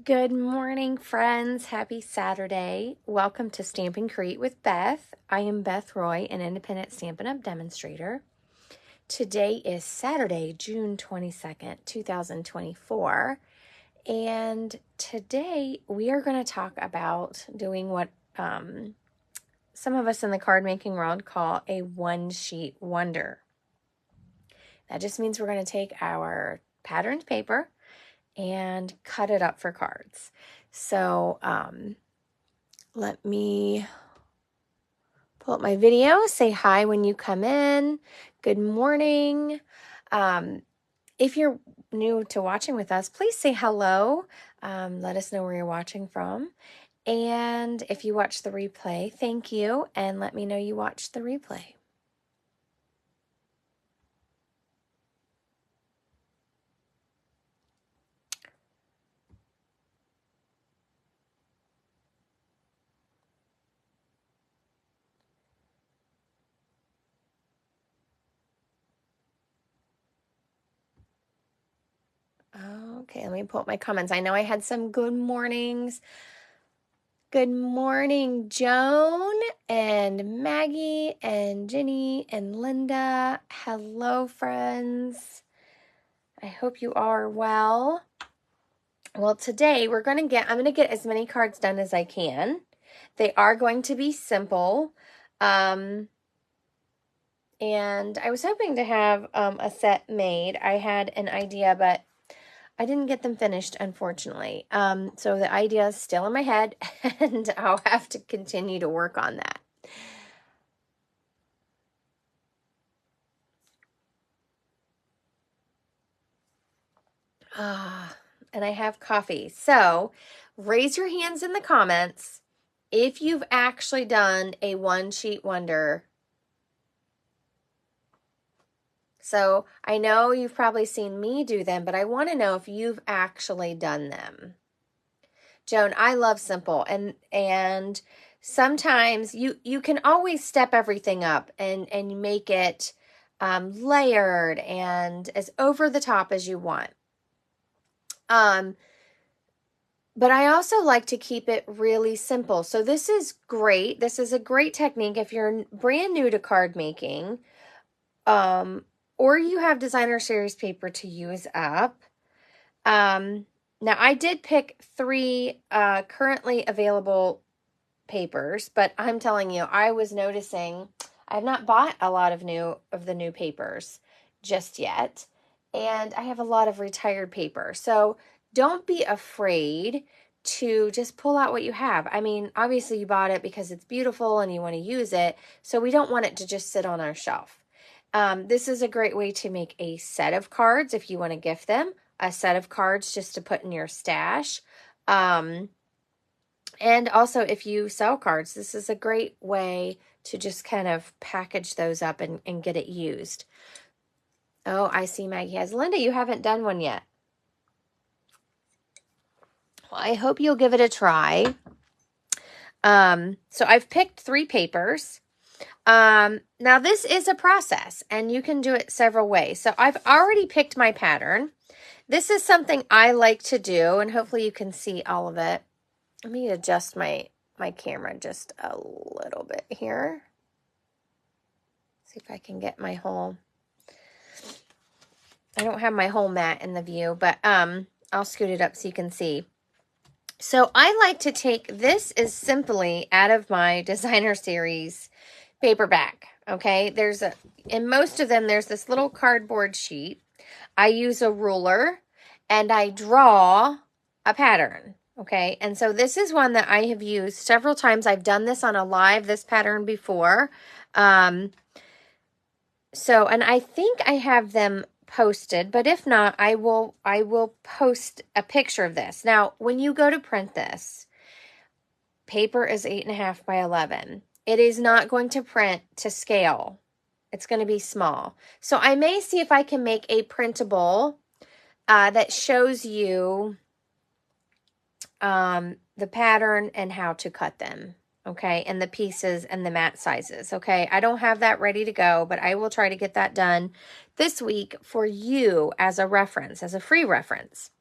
Good morning, friends. Happy Saturday. Welcome to Stamp and Create with Beth. I am Beth Roy, an independent Stampin' Up! Demonstrator. Today is Saturday, June 22nd, 2024. And today we are going to talk about doing what some of us in the card making world call a one-sheet wonder. That just means we're going to take our patterned paper and cut it up for cards. So let me pull up my video, say hi when you come in. Good morning. If you're new to watching with us, please say hello. Let us know where you're watching from. And if you watch the replay, thank you. And let me know you watched the replay. Okay, let me pull up my comments. I know I had some good mornings. Good morning, Joan and Maggie and Jenny and Linda. Hello, friends. I hope you are well. Well, today I'm going to get as many cards done as I can. They are going to be simple. And I was hoping to have a set made. I had an idea, but I didn't get them finished, unfortunately. So the idea is still in my head, and I'll have to continue to work on that. And I have coffee. So raise your hands in the comments if you've actually done a one-sheet wonder. So I know you've probably seen me do them, but I want to know if you've actually done them. Joan, I love simple, and sometimes you can always step everything up and make it layered and as over the top as you want. But I also like to keep it really simple. So this is great. This is a great technique if you're brand new to card making, or you have designer series paper to use up. Now I did pick 3 currently available papers, but I'm telling you, I was noticing I have not bought a lot of the new papers just yet, and I have a lot of retired paper. So don't be afraid to just pull out what you have. I mean, obviously you bought it because it's beautiful and you want to use it, so we don't want it to just sit on our shelf. This is a great way to make a set of cards if you want to gift them, a set of cards just to put in your stash. And also if you sell cards, this is a great way to just kind of package those up and get it used. Oh, I see Maggie has. Linda, you haven't done one yet. Well, I hope you'll give it a try. So I've picked 3 papers. Now this is a process and you can do it several ways. So I've already picked my pattern. This is something I like to do, and hopefully you can see all of it. Let me adjust my camera just a little bit here. See if I can get my whole, I don't have my whole mat in the view, but I'll scoot it up so you can see. So I like to take, this is simply out of my designer series paperback. Okay, in most of them, there's this little cardboard sheet. I use a ruler and I draw a pattern. Okay, and so this is one that I have used several times. I've done this on a live, this pattern before. And I think I have them posted, but if not, I will post a picture of this. Now, when you go to print this, paper is 8.5 by 11. It is not going to print to scale. It's going to be small. So I may see if I can make a printable that shows you the pattern and how to cut them. Okay, and the pieces and the mat sizes. Okay, I don't have that ready to go, but I will try to get that done this week for you as a reference, as a free reference.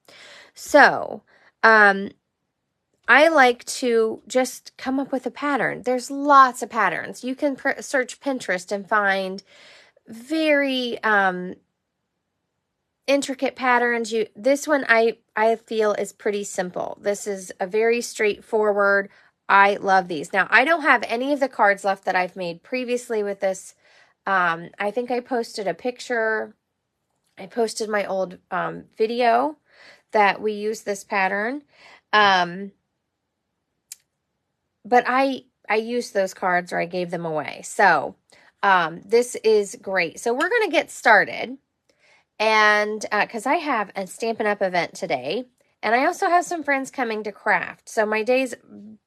So I like to just come up with a pattern. There's lots of patterns. You can search Pinterest and find very intricate patterns. This one I feel is pretty simple. This is a very straightforward. I love these. Now, I don't have any of the cards left that I've made previously with this. I think I posted a picture. I posted my old video that we use this pattern. But I used those cards, or I gave them away. So this is great. So we're going to get started. And because I have a Stampin' Up! Event today. And I also have some friends coming to craft. So my day's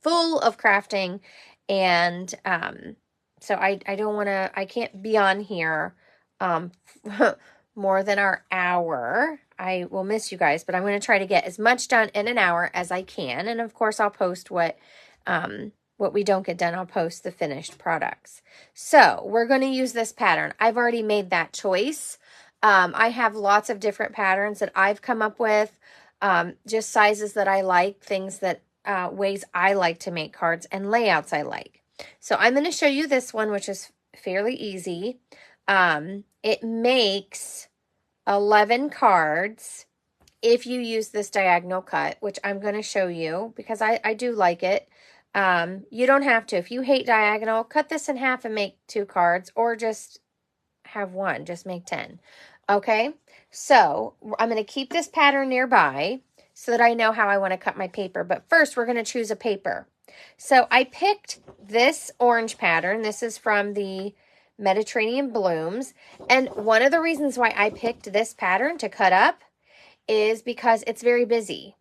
full of crafting. And so I don't want to, I can't be on here more than our hour. I will miss you guys, but I'm going to try to get as much done in an hour as I can. And of course, I'll post what we don't get done. I'll post the finished products. So we're going to use this pattern. I've already made that choice. I have lots of different patterns that I've come up with, just sizes that I like, things that, ways I like to make cards, and layouts I like. So I'm going to show you this one, which is fairly easy. It makes 11 cards if you use this diagonal cut, which I'm going to show you because I do like it. You don't have to. If you hate diagonal, cut this in half and make 2 cards, or just have 1, just make 10. Okay, so I'm going to keep this pattern nearby so that I know how I want to cut my paper. But first, we're going to choose a paper. So I picked this orange pattern. This is from the Mediterranean Blooms. And one of the reasons why I picked this pattern to cut up is because it's very busy.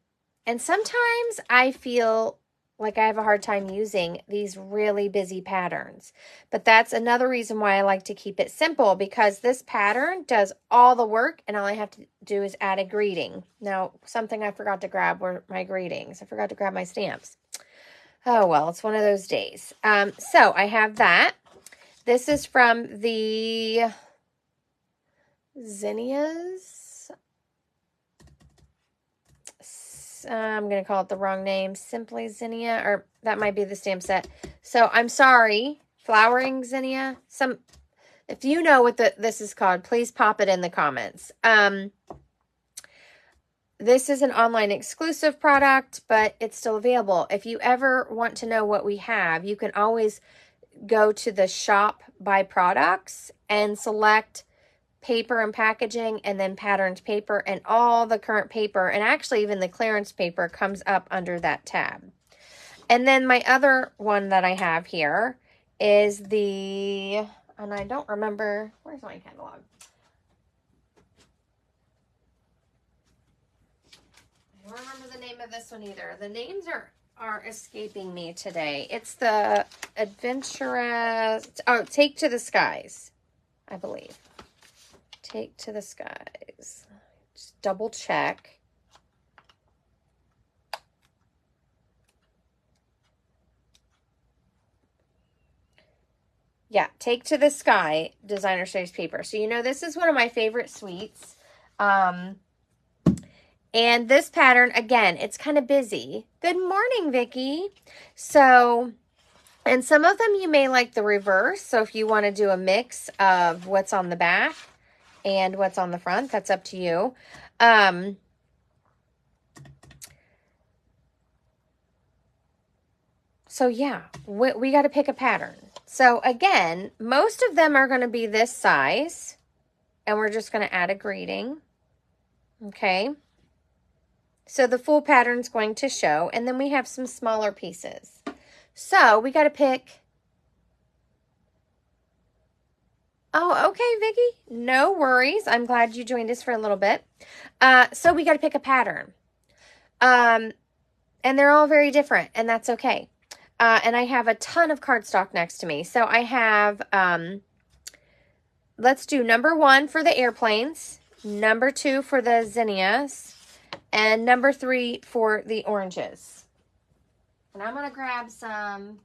And sometimes I feel like I have a hard time using these really busy patterns. But that's another reason why I like to keep it simple, because this pattern does all the work and all I have to do is add a greeting. Now, something I forgot to grab were my greetings. I forgot to grab my stamps. Oh, well, it's one of those days. So I have that. This is from the Zinnias. I'm going to call it the wrong name. Simply Zinnia, or that might be the stamp set. So I'm sorry. Flowering Zinnia. If you know what this is called, please pop it in the comments. This is an online exclusive product, but it's still available. If you ever want to know what we have, you can always go to the shop by products and select paper and packaging, and then patterned paper, and all the current paper, and actually even the clearance paper comes up under that tab. And then my other one that I have here is and I don't remember, where's my catalog? I don't remember the name of this one either. The names are escaping me today. It's the Adventurous, Take to the Skies, I believe. Take to the Skies. Just double check. Yeah, Take to the Sky designer series paper. So you know this is one of my favorite suites. And this pattern, again, it's kind of busy. Good morning, Vicki. So, and some of them you may like the reverse. So if you want to do a mix of what's on the back and what's on the front, that's up to you. So yeah, we got to pick a pattern. So again, most of them are going to be this size, and we're just going to add a greeting. Okay. So the full pattern is going to show, and then we have some smaller pieces. So we got to pick. Oh, okay, Vicki. No worries. I'm glad you joined us for a little bit. So we got to pick a pattern. And they're all very different, and that's okay. And I have a ton of cardstock next to me. So I have, let's do number 1 for the airplanes, number 2 for the zinnias, and number 3 for the oranges. And I'm going to grab some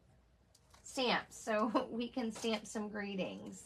stamps so we can stamp some greetings.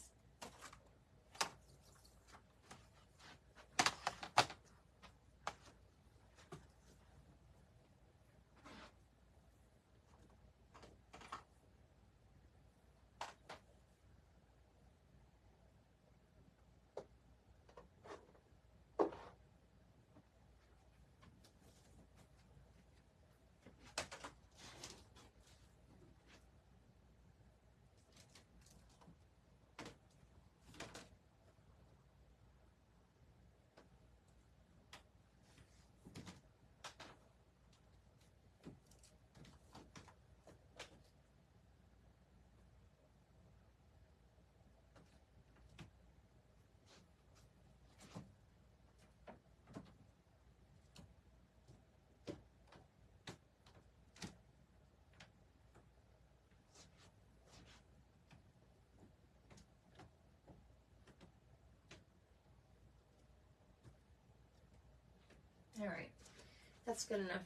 All right. That's good enough.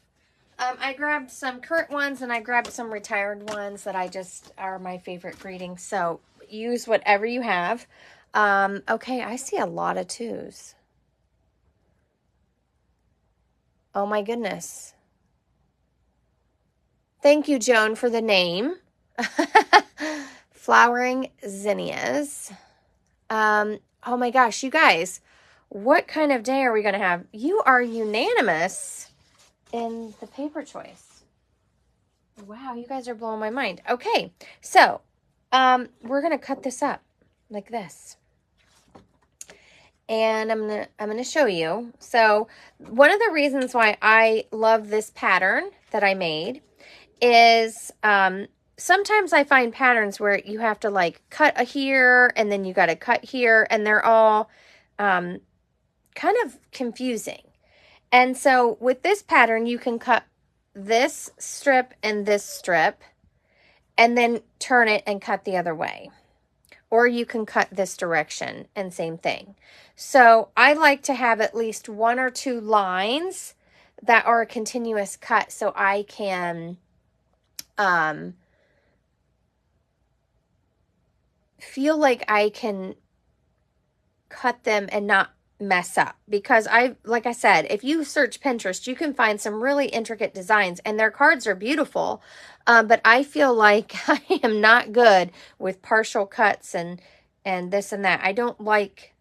I grabbed some current ones and I grabbed some retired ones that I just are my favorite greetings. So use whatever you have. Okay, I see a lot of 2s. Oh my goodness. Thank you, Joan, for the name. Flowering zinnias. Oh my gosh, you guys, what kind of day are we going to have? You are unanimous in the paper choice. Wow, you guys are blowing my mind. Okay, so we're going to cut this up like this. And I'm gonna show you. So one of the reasons why I love this pattern that I made is sometimes I find patterns where you have to like cut here and then you got to cut here, and they're all kind of confusing. And so with this pattern, you can cut this strip and this strip and then turn it and cut the other way. Or you can cut this direction and same thing. So I like to have at least 1 or 2 lines that are a continuous cut so I can feel like I can cut them and not mess up, because like I said, if you search Pinterest, you can find some really intricate designs and their cards are beautiful. But I feel like I am not good with partial cuts and this and that. I don't like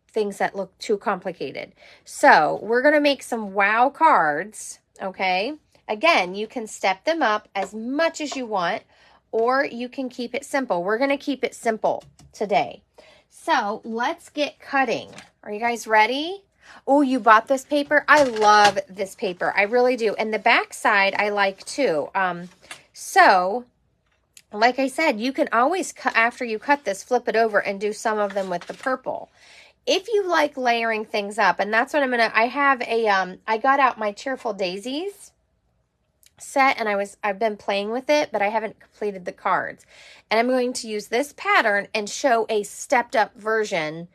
things that look too complicated. So we're going to make some wow cards. Okay. Again, you can step them up as much as you want, or you can keep it simple. We're going to keep it simple today. So let's get cutting. Are you guys ready? Oh, you bought this paper? I love this paper. I really do. And the back side I like too. So like I said, you can always cut, after you cut this, flip it over and do some of them with the purple. If you like layering things up, and that's what I'm going to, I have a, I got out my Cheerful Daisies set and I've been playing with it, but I haven't completed the cards. And I'm going to use this pattern and show a stepped up version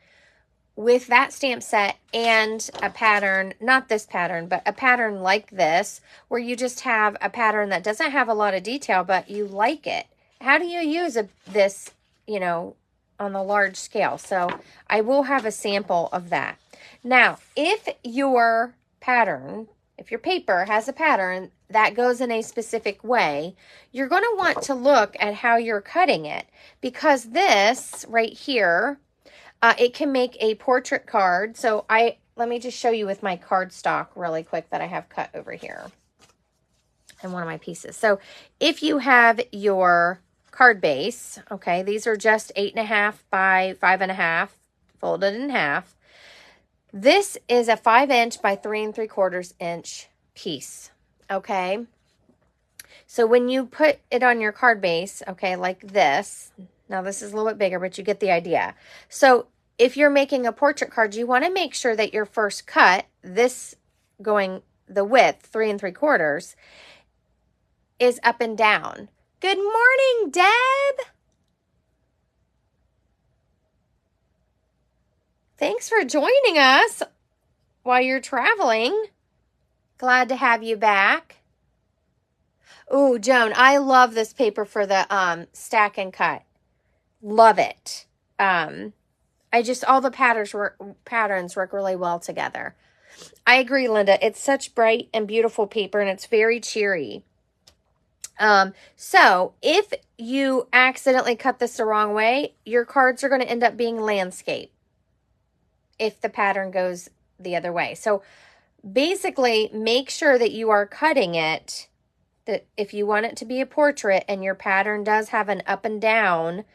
with that stamp set and a pattern, not this pattern, but a pattern like this, where you just have a pattern that doesn't have a lot of detail, but you like it. How do you use this, you know, on the large scale? So I will have a sample of that. Now, if your paper has a pattern that goes in a specific way, you're going to want to look at how you're cutting it, because this right here, it can make a portrait card. So let me just show you with my cardstock really quick that I have cut over here in one of my pieces. So if you have your card base, okay, these are just 8.5 by 5.5 folded in half. This is a 5-inch by 3 3/4 inch piece. Okay. So when you put it on your card base, okay, like this, now this is a little bit bigger, but you get the idea. So if you're making a portrait card, you want to make sure that your first cut, this going the width, 3 3/4, is up and down. Good morning, Deb. Thanks for joining us while you're traveling. Glad to have you back. Ooh, Joan, I love this paper for the stack and cut. Love it. All the patterns work really well together. I agree, Linda. It's such bright and beautiful paper, and it's very cheery. So if you accidentally cut this the wrong way, your cards are going to end up being landscape if the pattern goes the other way. So basically, make sure that you are cutting it, that if you want it to be a portrait and your pattern does have an up and down,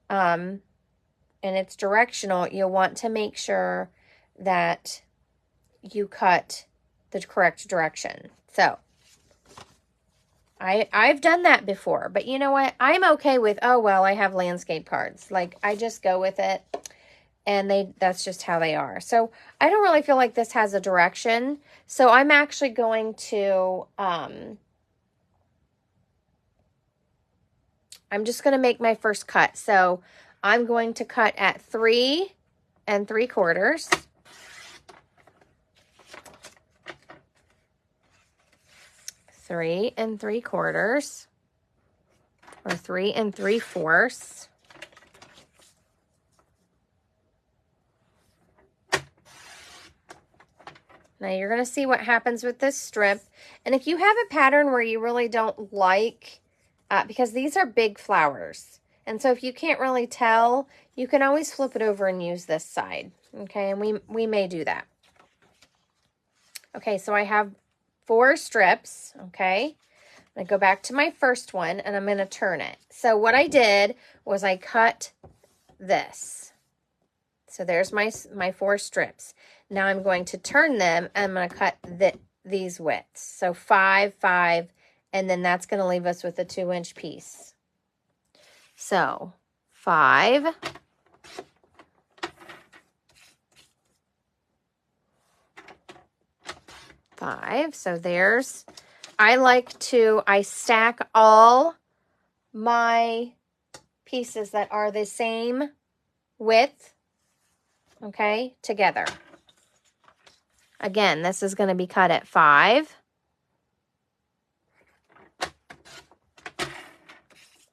and it's directional, you'll want to make sure that you cut the correct direction. So I've done that before, but you know what? I'm okay with, oh, well, I have landscape cards. Like, I just go with it, and that's just how they are. So I don't really feel like this has a direction. So I'm actually going to, I'm just going to make my first cut. So I'm going to cut at 3 3/4. 3 3/4 or 3 3/4. Now you're going to see what happens with this strip. And if you have a pattern where you really don't like, because these are big flowers, and so if you can't really tell, you can always flip it over and use this side. Okay, and we may do that. Okay, so I have 4 strips, okay? I'm going to go back to my first one, and I'm going to turn it. So what I did was I cut this. So there's my 4 strips. Now I'm going to turn them, and I'm going to cut these widths. So 5, 5, and then that's going to leave us with a 2-inch piece. So 5, 5. So there's, I stack all my pieces that are the same width, okay, together. Again, this is going to be cut at 5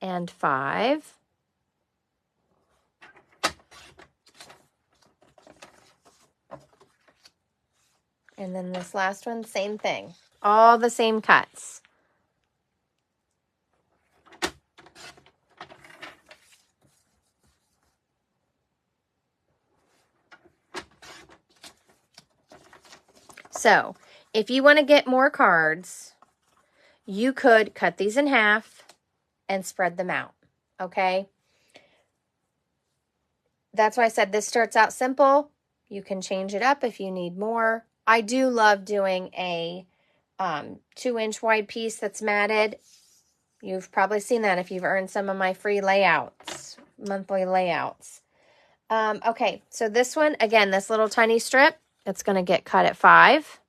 and 5. And then this last one, same thing. All the same cuts. So, if you want to get more cards, you could cut these in half and spread them out, okay? That's why I said this starts out simple. You can change it up if you need more. I do love doing a 2-inch wide piece that's matted. You've probably seen that if you've earned some of my free layouts, monthly layouts. Okay, so this one, again, this little tiny strip, it's going to get cut at 5.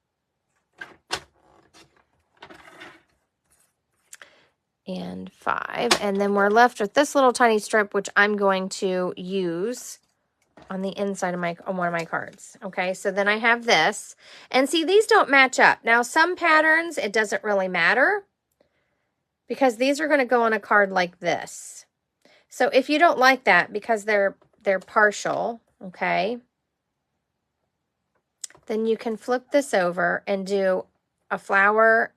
And 5. And then we're left with this little tiny strip, which I'm going to use on the inside of on one of my cards. Okay, so then I have this. And see, these don't match up. Now, some patterns, it doesn't really matter because these are going to go on a card like this. So if you don't like that because they're partial, okay, then you can flip this over and do a flower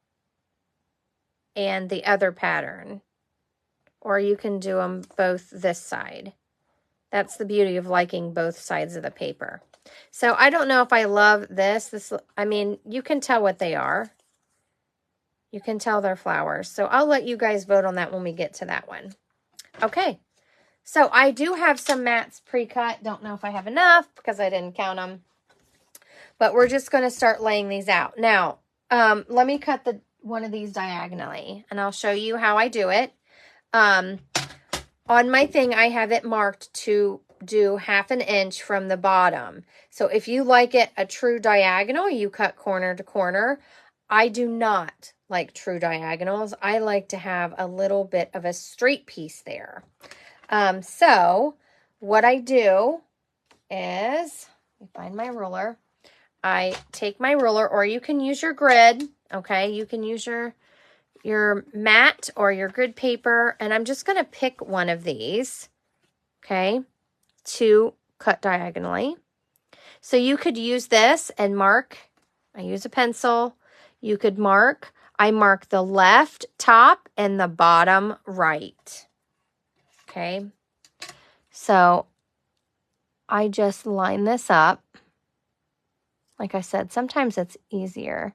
and the other pattern. Or you can do them both this side. That's the beauty of liking both sides of the paper. So I don't know if I love this. I mean, you can tell what they are. You can tell they're flowers. So I'll let you guys vote on that when we get to that one. Okay. So I do have some mats pre-cut. Don't know if I have enough because I didn't count them. But we're just going to start laying these out. Now, let me cut one of these diagonally, and I'll show you how I do it. On my thing, I have it marked to do 1/2 inch from the bottom. So if you like it a true diagonal, you cut corner to corner. I do not like true diagonals. I like to have a little bit of a straight piece there. So what I do is, let me find my ruler. I take my ruler, or you can use your grid, okay? You can use your mat or your grid paper, and I'm just going to pick one of these, okay, to cut diagonally. So you could use this and mark. I use a pencil. You could mark. I mark the left top and the bottom right, okay? So I just line this up. Like I said, sometimes it's easier.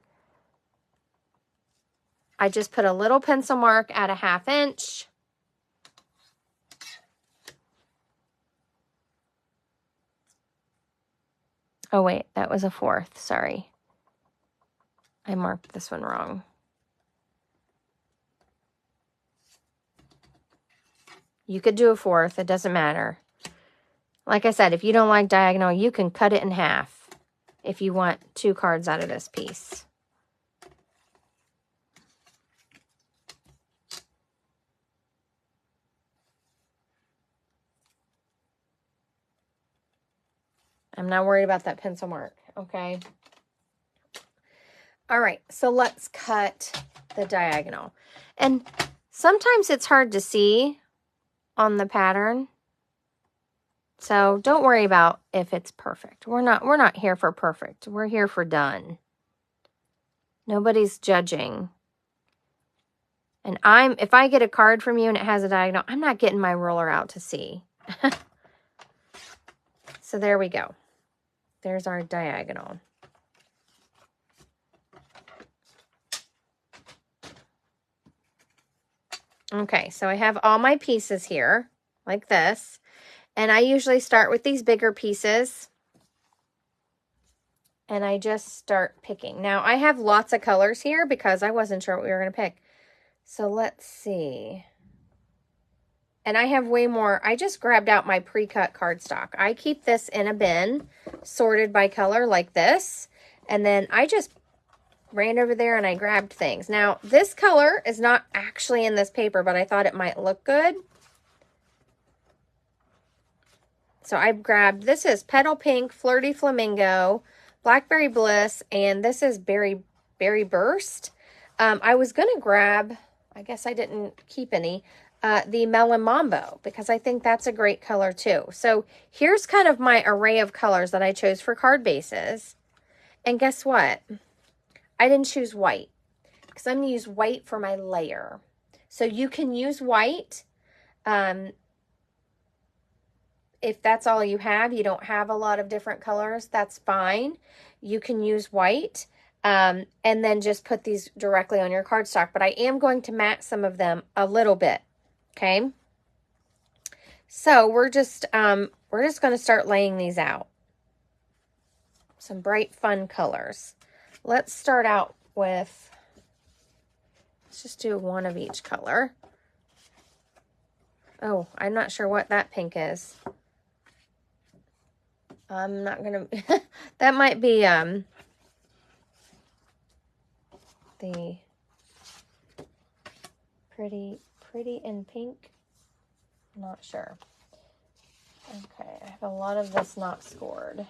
I just put a little pencil mark at a 1/2 inch. Oh, wait, that was a 1/4. Sorry. I marked this one wrong. You could do a 1/4. It doesn't matter. Like I said, if you don't like diagonal, you can cut it in half if you want 2 cards out of this piece. I'm not worried about that pencil mark, okay? All right, so let's cut the diagonal. And sometimes it's hard to see on the pattern. So don't worry about if it's perfect. We're not here for perfect. We're here for done. Nobody's judging. And if I get a card from you and it has a diagonal, I'm not getting my ruler out to see. So there we go. There's our diagonal. Okay, so I have all my pieces here, like this. And I usually start with these bigger pieces. And I just start picking. Now, I have lots of colors here because I wasn't sure what we were going to pick. So let's see. And I have way more. I just grabbed out my pre-cut cardstock. I keep this in a bin, sorted by color like this. And then I just ran over there and I grabbed things. Now, this color is not actually in this paper, but I thought it might look good. So I grabbed, this is Petal Pink, Flirty Flamingo, Blackberry Bliss, and this is Berry Burst. I was going to grab, I guess I didn't keep any, the Melon Mambo, because I think that's a great color too. So here's kind of my array of colors that I chose for card bases. And guess what? I didn't choose white because I'm going to use white for my layer. So you can use white. If that's all you have, you don't have a lot of different colors, that's fine. You can use white and then just put these directly on your cardstock. But I am going to matte some of them a little bit, okay? So we're just going to start laying these out. Some bright, fun colors. Let's start out with, let's just do one of each color. Oh, I'm not sure what that pink is. I'm not going to, that might be the pretty in pink. Not sure. Okay, I have a lot of this not scored.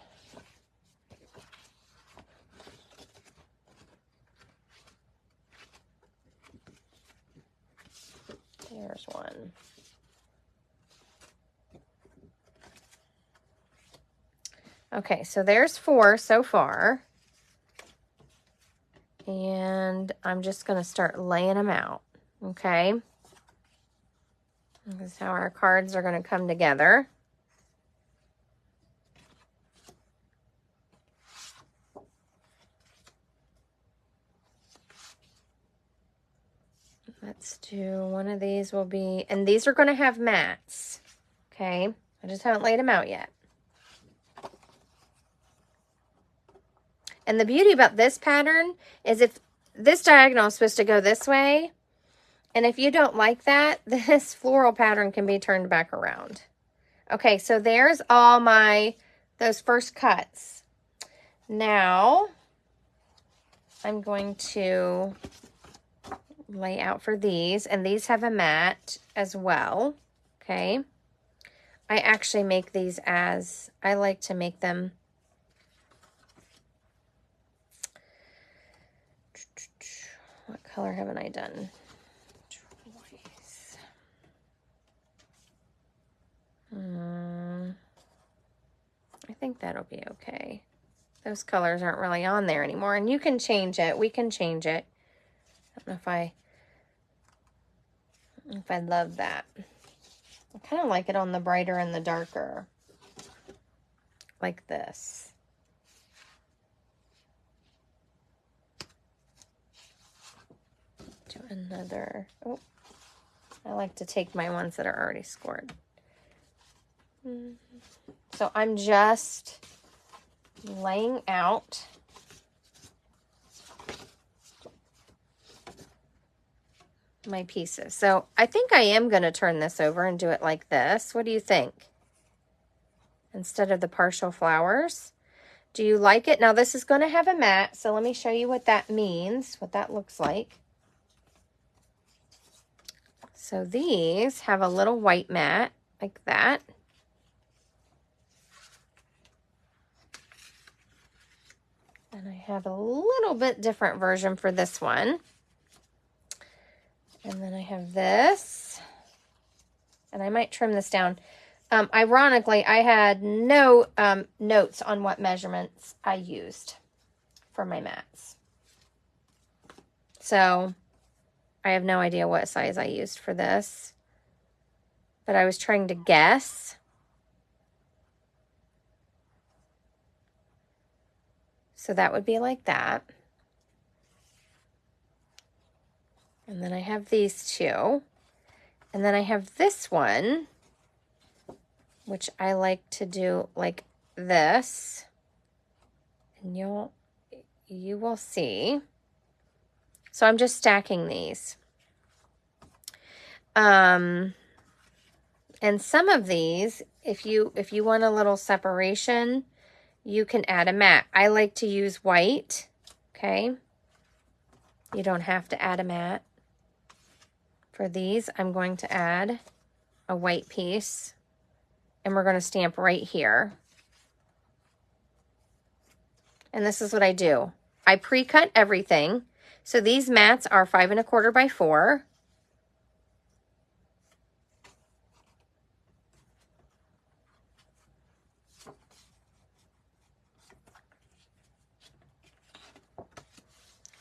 There's one. Okay, so there's 4 so far. And I'm just going to start laying them out, okay? This is how our cards are going to come together. Let's do one of these will be, and these are going to have mats, okay? I just haven't laid them out yet. And the beauty about this pattern is if this diagonal is supposed to go this way, and if you don't like that, this floral pattern can be turned back around. Okay, so there's all those first cuts. Now, I'm going to lay out for these, and these have a mat as well, okay? I actually make these I like to make them what color haven't I done? Twice. I think that'll be okay. Those colors aren't really on there anymore, and you can change it. We can change it. I don't know if I love that. I kind of like it on the brighter and the darker, like this. Do another. Oh, I like to take my ones that are already scored. So I'm just laying out my pieces. So I think I am going to turn this over and do it like this. What do you think? Instead of the partial flowers. Do you like it? Now this is going to have a mat, so let me show you what that means, what that looks like. So these have a little white mat like that. And I have a little bit different version for this one. And then I have this. And I might trim this down. Ironically, I had no notes on what measurements I used for my mats. So I have no idea what size I used for this. But I was trying to guess. So that would be like that. And then I have these two. And then I have this one, which I like to do like this. And you will see. So I'm just stacking these. And some of these, if you want a little separation, you can add a mat. I like to use white, okay? You don't have to add a mat. For these, I'm going to add a white piece, and we're going to stamp right here. And this is what I do. I pre-cut everything. So these mats are 5 1/4 by 4.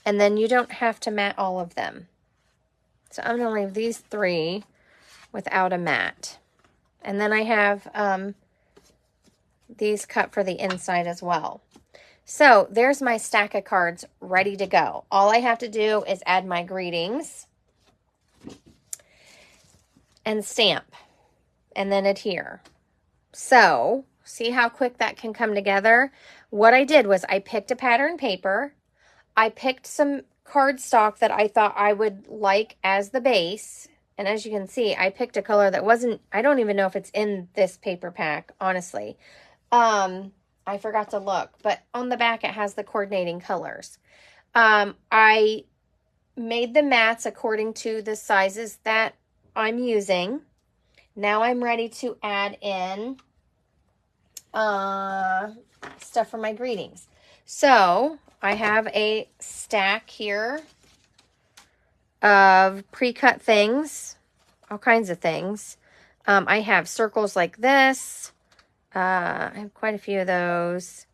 And then you don't have to mat all of them. So I'm going to leave these 3 without a mat. And then I have these cut for the inside as well. So there's my stack of cards ready to go. All I have to do is add my greetings and stamp and then adhere. So see how quick that can come together? What I did was I picked a pattern paper. I picked some cardstock that I thought I would like as the base. And as you can see, I picked a color that wasn't, I don't even know if it's in this paper pack, honestly. I forgot to look, but on the back it has the coordinating colors. I made the mats according to the sizes that I'm using. Now I'm ready to add in stuff for my greetings. So I have a stack here of pre-cut things, all kinds of things. I have circles like this. I have quite a few of those.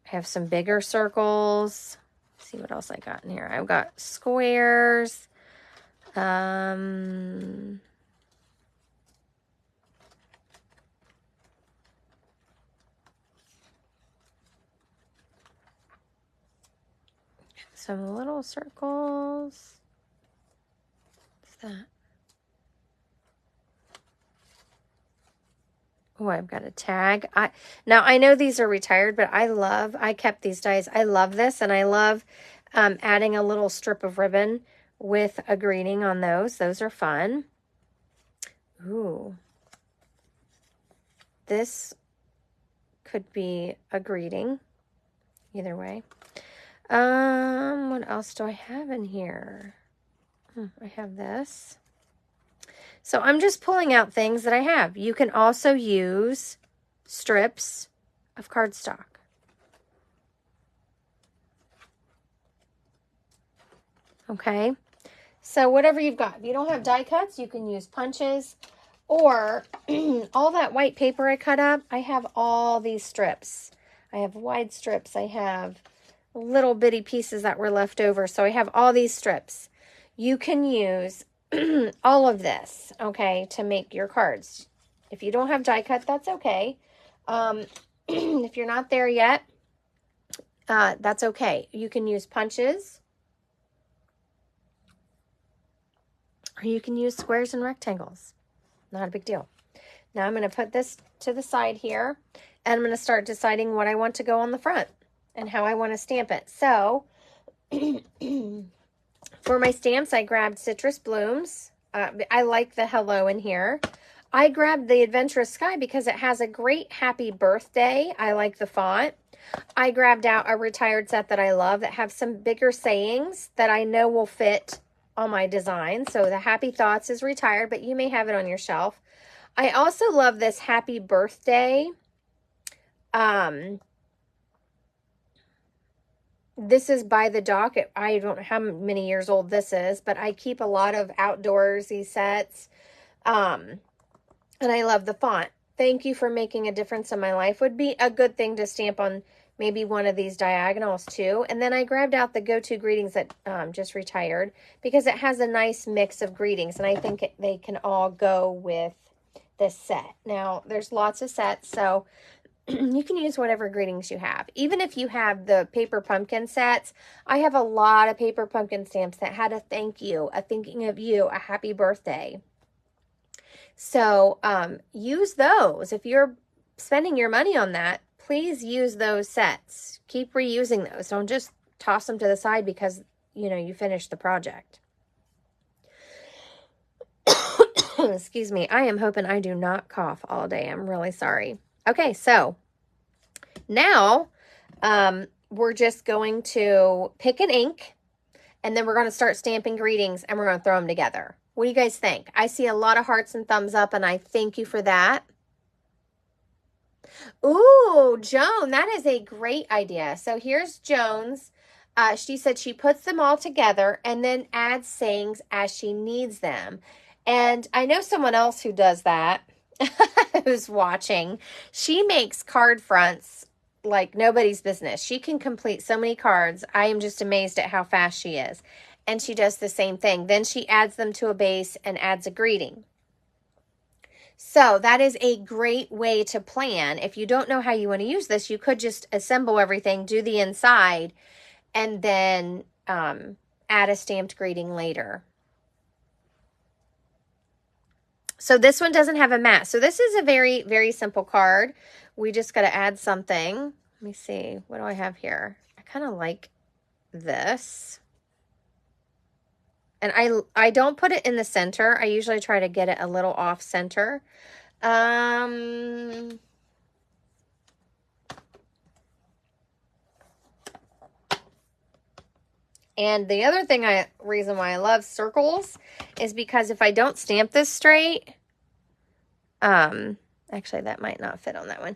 I have some bigger circles. Let's see what else I got in here. I've got squares. Some little circles. What's that? Oh, I've got a tag. Now I know these are retired, but I kept these dies. I love this, and I love adding a little strip of ribbon with a greeting on those. Those are fun. Ooh. This could be a greeting. Either way. What else do I have in here? I have this. So I'm just pulling out things that I have. You can also use strips of cardstock. Okay. So whatever you've got. If you don't have die cuts, you can use punches, or all that white paper I cut up, I have all these strips. I have wide strips. I have little bitty pieces that were left over. So I have all these strips. You can use all of this, okay, to make your cards. If you don't have die cut, that's okay. If you're not there yet, that's okay. You can use punches, or you can use squares and rectangles. Not a big deal. Now I'm going to put this to the side here, and I'm going to start deciding what I want to go on the front and how I want to stamp it. So for my stamps, I grabbed Citrus Blooms. I like the hello in here. I grabbed the Adventurous Sky because it has a great happy birthday. I like the font. I grabbed out a retired set that I love that have some bigger sayings that I know will fit on my design. So the Happy Thoughts is retired, but you may have it on your shelf. I also love this happy birthday This is by the dock. I don't know how many years old this is, but I keep a lot of outdoorsy sets. And I love the font. Thank you for making a difference in my life would be a good thing to stamp on maybe one of these diagonals too. And then I grabbed out the Go-To Greetings that just retired because it has a nice mix of greetings. And I think they can all go with this set. Now, there's lots of sets, so you can use whatever greetings you have. Even if you have the paper pumpkin sets, I have a lot of paper pumpkin stamps that had a thank you, a thinking of you, a happy birthday. So use those. If you're spending your money on that, please use those sets. Keep reusing those. Don't just toss them to the side because, you know, you finished the project. Excuse me. I am hoping I do not cough all day. I'm really sorry. Okay, so now we're just going to pick an ink, and then we're going to start stamping greetings, and we're going to throw them together. What do you guys think? I see a lot of hearts and thumbs up, and I thank you for that. Ooh, Joan, that is a great idea. So here's Joan's. She said she puts them all together and then adds sayings as she needs them. And I know someone else who does that, who's watching. She makes card fronts like nobody's business. She can complete so many cards. I am just amazed at how fast she is. And she does the same thing. Then she adds them to a base and adds a greeting. So that is a great way to plan. If you don't know how you want to use this, you could just assemble everything, do the inside, and then add a stamped greeting later. So this one doesn't have a mat. So this is a very, very simple card. We just got to add something. Let me see. What do I have here? I kind of like this. And I don't put it in the center. I usually try to get it a little off center. And the other thing reason why I love circles is because if I don't stamp this straight, actually that might not fit on that one.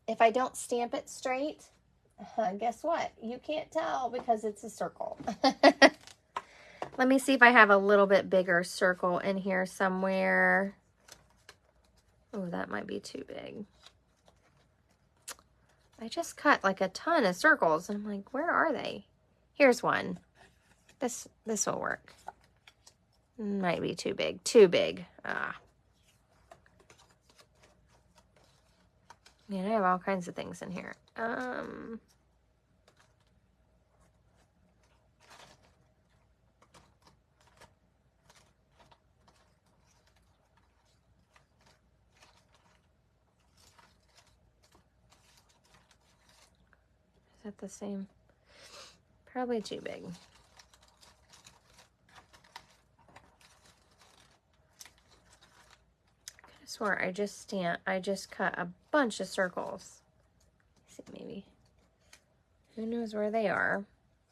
If I don't stamp it straight, guess what? You can't tell because it's a circle. Let me see if I have a little bit bigger circle in here somewhere. Oh, that might be too big. I just cut like a ton of circles. And I'm like, where are they? Here's one. This will work. Might be too big. Too big. Ah. Man, I have all kinds of things in here. Is that the same? Probably too big. I swear I just cut a bunch of circles. Let's see, maybe. Who knows where they are?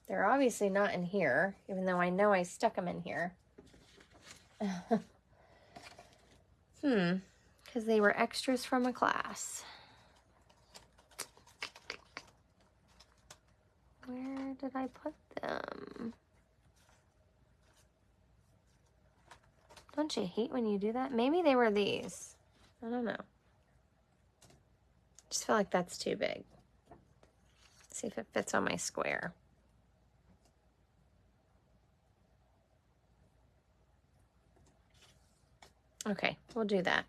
They're obviously not in here, even though I know I stuck them in here. Because they were extras from a class. Where did I put them? Don't you hate when you do that? Maybe they were these. I don't know. Just feel like that's too big. Let's see if it fits on my square. Okay, we'll do that.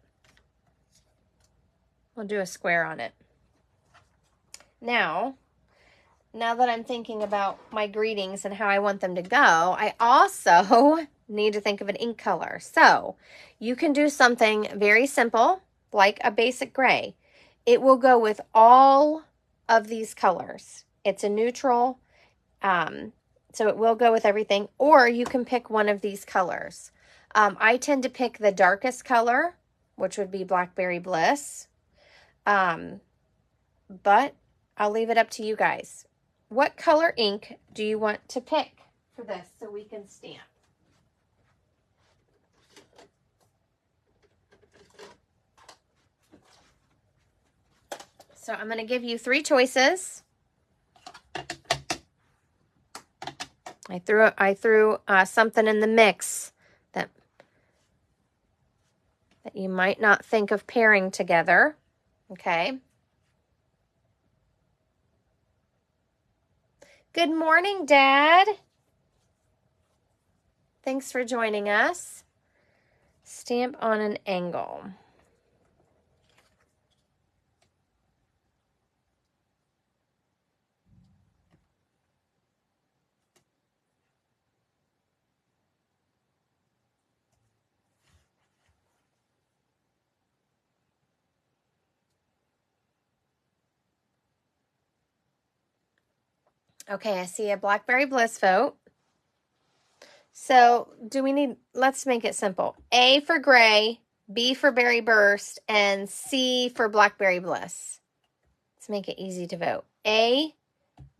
We'll do a square on it. Now that I'm thinking about my greetings and how I want them to go, I also need to think of an ink color. So you can do something very simple, like a basic gray. It will go with all of these colors. It's a neutral, so it will go with everything. Or you can pick one of these colors. I tend to pick the darkest color, which would be Blackberry Bliss. But I'll leave it up to you guys. What color ink do you want to pick for this so we can stamp? So I'm going to give you 3 choices. I threw something in the mix that you might not think of pairing together. Okay. Good morning, Dad. Thanks for joining us. Stamp on an angle. Okay, I see a Blackberry Bliss vote. So let's make it simple. A for gray, B for Berry Burst, and C for Blackberry Bliss. Let's make it easy to vote. A,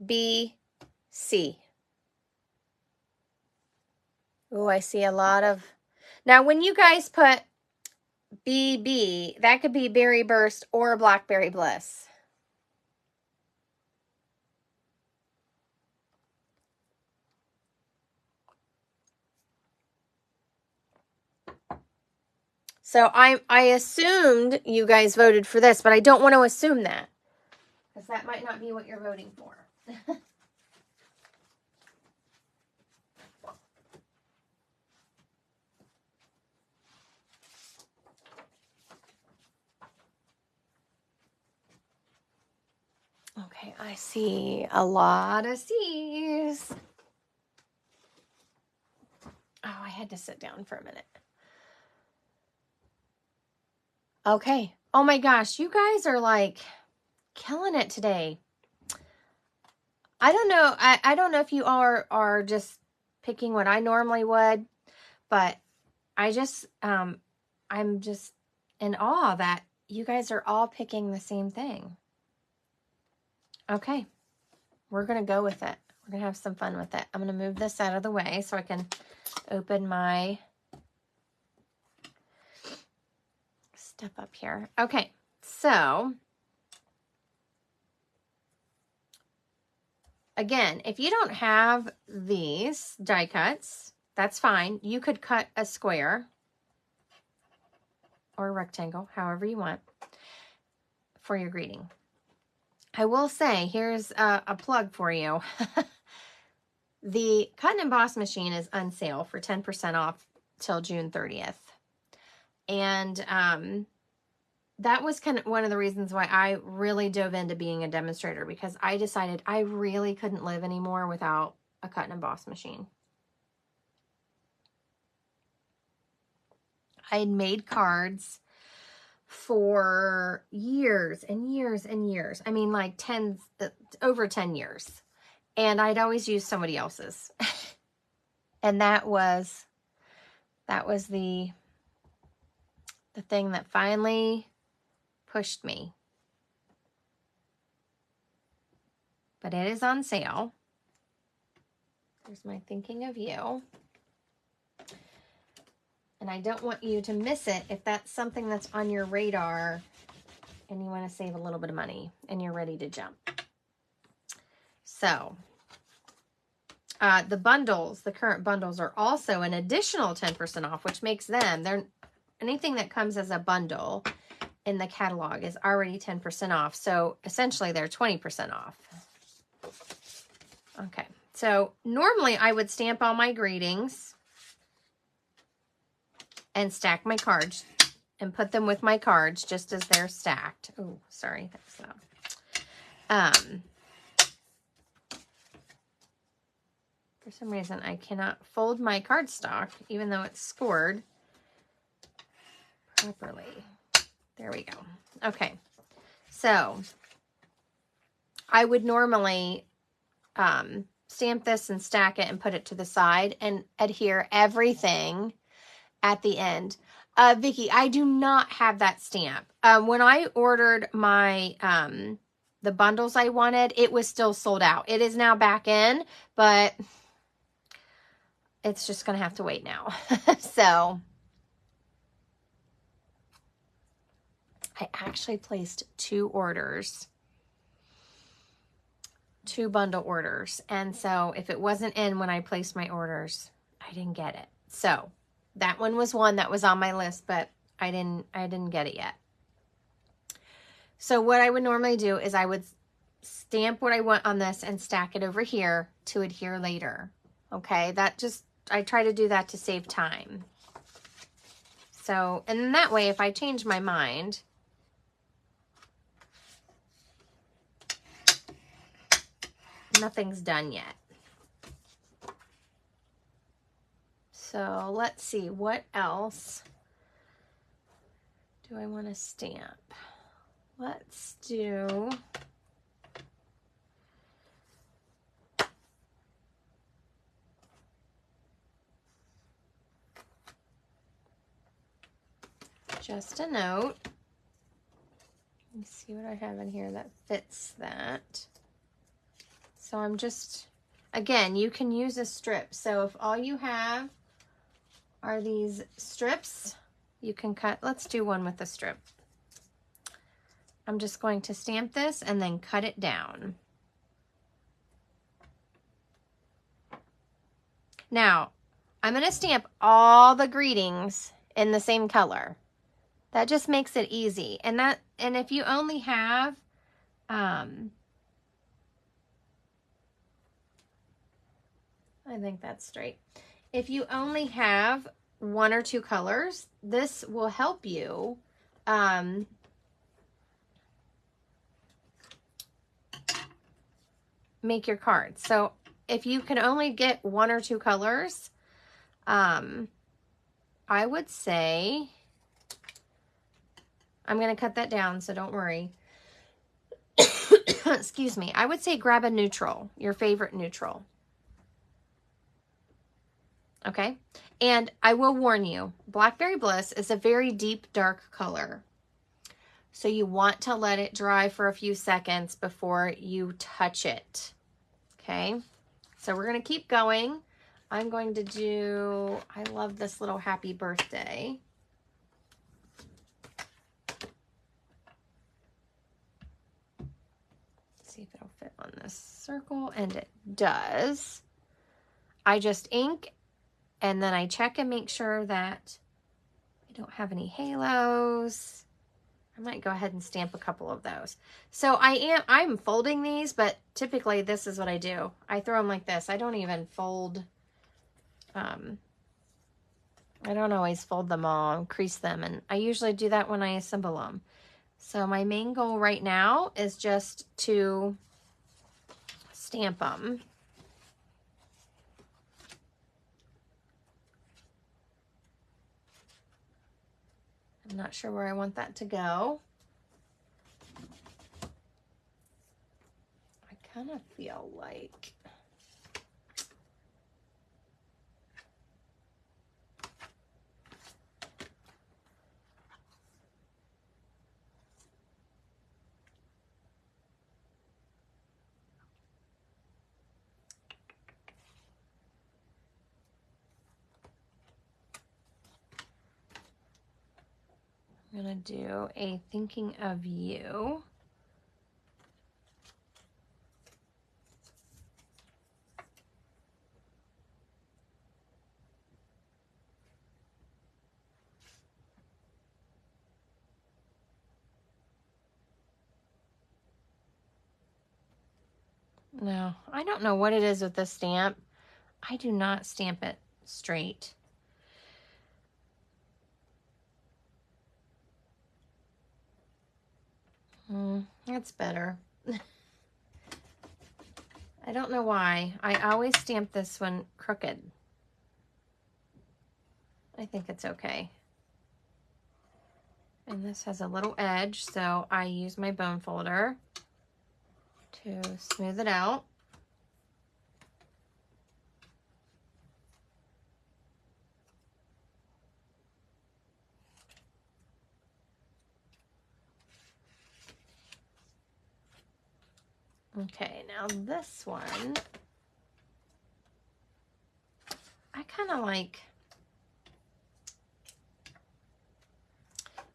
B, C. Oh, I see a lot of... Now, when you guys put BB, that could be Berry Burst or Blackberry Bliss. So I assumed you guys voted for this, but I don't want to assume that, because that might not be what you're voting for. Okay, I see a lot of C's. Oh, I had to sit down for a minute. Okay. Oh my gosh, you guys are like killing it today. I don't know. I don't know if you are just picking what I normally would, but I'm just in awe that you guys are all picking the same thing. Okay. We're going to go with it. We're going to have some fun with it. I'm going to move this out of the way so I can open my stuff up here. Okay. So again, if you don't have these die cuts, that's fine. You could cut a square or a rectangle, however you want, for your greeting. I will say, here's a plug for you. The Cut and Emboss machine is on sale for 10% off till June 30th. And that was kind of one of the reasons why I really dove into being a demonstrator, because I decided I really couldn't live anymore without a Cut and Emboss machine. I had made cards for years and years and years. I mean, like over 10 years. And I'd always use somebody else's. And that was the thing that finally pushed me. But it is on sale. Here's my thinking of you. And I don't want you to miss it if that's something that's on your radar and you want to save a little bit of money and you're ready to jump. So the bundles, the current bundles, are also an additional 10% off, which makes them, anything that comes as a bundle in the catalog is already 10% off. So essentially they're 20% off. Okay. So normally I would stamp all my greetings and stack my cards and put them with my cards just as they're stacked. Oh, sorry. That's loud. For some reason, I cannot fold my cardstock, even though it's scored properly. There we go. Okay. So I would normally stamp this and stack it and put it to the side and adhere everything at the end. Vicki, I do not have that stamp. When I ordered my the bundles I wanted, it was still sold out. It is now back in, but it's just going to have to wait now. So I actually placed 2 orders 2 bundle orders. And so if it wasn't in when I placed my orders, I didn't get it. So that one was one that was on my list, but I didn't get it yet. So what I would normally do is I would stamp what I want on this and stack it over here to adhere later. Okay, I try to do that to save time. So, and then that way, if I change my mind, nothing's done yet. So let's see, what else do I want to stamp? Let's do just a note. Let me see what I have in here that fits that. So I'm just, again, you can use a strip. So if all you have are these strips, you can cut. Let's do one with a strip. I'm just going to stamp this and then cut it down. Now, I'm going to stamp all the greetings in the same color. That just makes it easy. And if you only have I think that's straight. If you only have 1 or 2 colors, this will help you make your cards. So if you can only get 1 or 2 colors, I would say, I'm going to cut that down, so don't worry. Excuse me. I would say grab a neutral, your favorite neutral. Okay. And I will warn you, Blackberry Bliss is a very deep, dark color. So you want to let it dry for a few seconds before you touch it. Okay. So we're going to keep going. I'm going to do, I love this little happy birthday. Let's see if it'll fit on this circle, and it does. I just ink and then I check and make sure that I don't have any halos. I might go ahead and stamp a couple of those. So I'm folding these, but typically this is what I do. I throw them like this. I don't even fold. I don't always fold them all and crease them. And I usually do that when I assemble them. So my main goal right now is just to stamp them. I'm not sure where I want that to go. I kind of feel like I'm going to do a thinking of you. No, I don't know what it is with this stamp. I do not stamp it straight. That's better. I don't know why. I always stamp this one crooked. I think it's okay. And this has a little edge, so I use my bone folder to smooth it out. Okay, now this one, I kind of like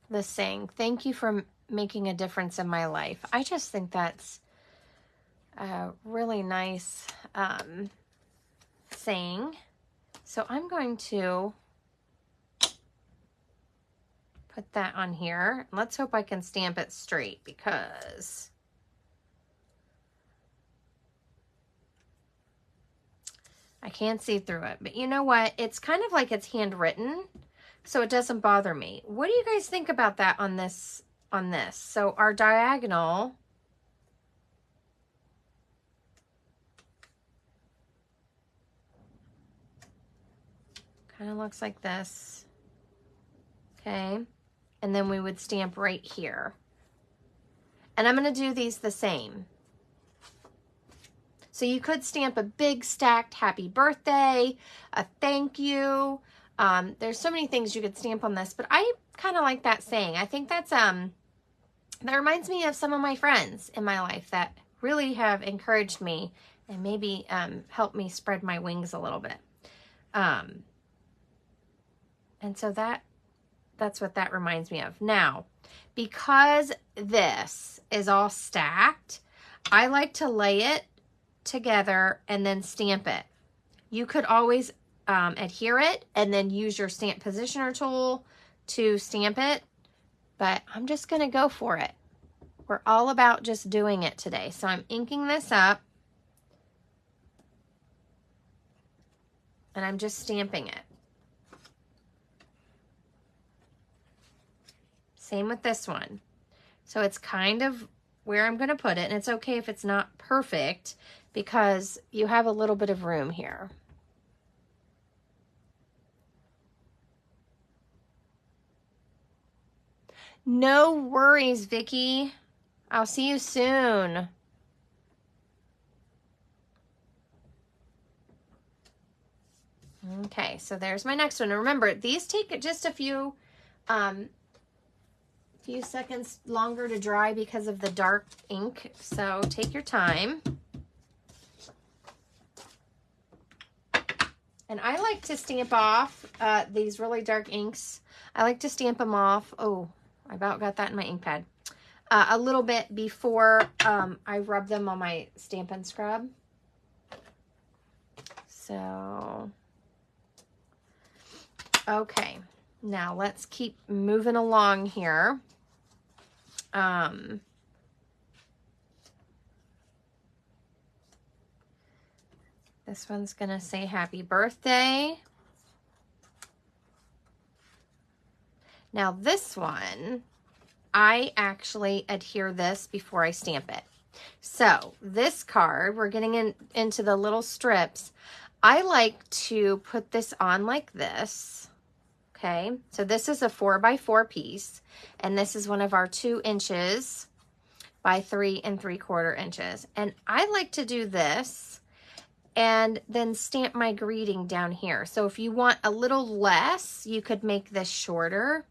this saying, "Thank you for making a difference in my life." I just think that's a really nice saying. So I'm going to put that on here. Let's hope I can stamp it straight because I can't see through it. But you know what? It's kind of like it's handwritten, so it doesn't bother me. What do you guys think about that on this? So our diagonal kind of looks like this. Okay. And then we would stamp right here. And I'm going to do these the same. So you could stamp a big stacked happy birthday, a thank you. There's so many things you could stamp on this, but I kind of like that saying. I think that's that reminds me of some of my friends in my life that really have encouraged me and maybe helped me spread my wings a little bit. And so that's what that reminds me of. Now, because this is all stacked, I like to lay it together and then stamp it. You could always adhere it and then use your stamp positioner tool to stamp it, but I'm just going to go for it. We're all about just doing it today. So I'm inking this up and I'm just stamping it. Same with this one. So it's kind of where I'm going to put it, and it's okay if it's not perfect because you have a little bit of room here. No worries, Vicki. I'll see you soon. Okay, so there's my next one. And remember, these take just a few seconds longer to dry because of the dark ink, so take your time. And I like to stamp off these really dark inks. I like to stamp them off. Oh, I about got that in my ink pad. A little bit before I rub them on my Stampin' Scrub. So, okay. Now let's keep moving along here. This one's gonna say happy birthday. Now this one, I actually adhere this before I stamp it. So this card, we're getting into the little strips. I like to put this on like this. Okay, so this is a 4x4 piece, and this is one of our 2 inches by 3 3/4 inches. And I like to do this and then stamp my greeting down here. So if you want a little less, you could make this shorter.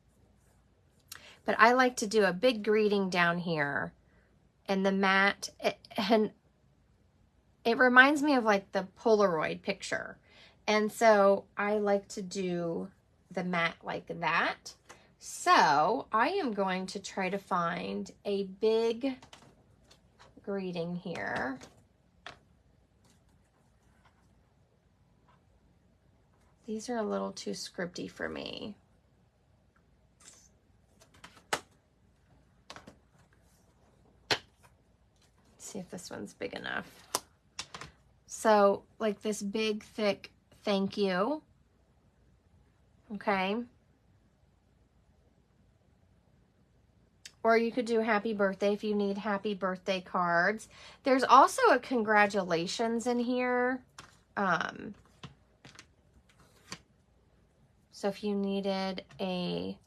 But I like to do a big greeting down here, and the mat, and it reminds me of like the Polaroid picture. And so I like to do the mat like that. So I am going to try to find a big greeting here. These are a little too scripty for me. Let's see if this one's big enough. So like this big, thick thank you. Okay. Or you could do happy birthday if you need happy birthday cards. There's also a congratulations in here. So if you needed a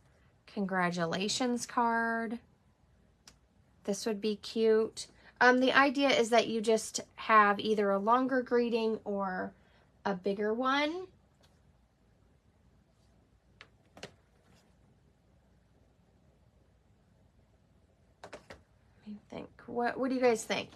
congratulations card, this would be cute. The idea is that you just have either a longer greeting or a bigger one. Let me think. What do you guys think?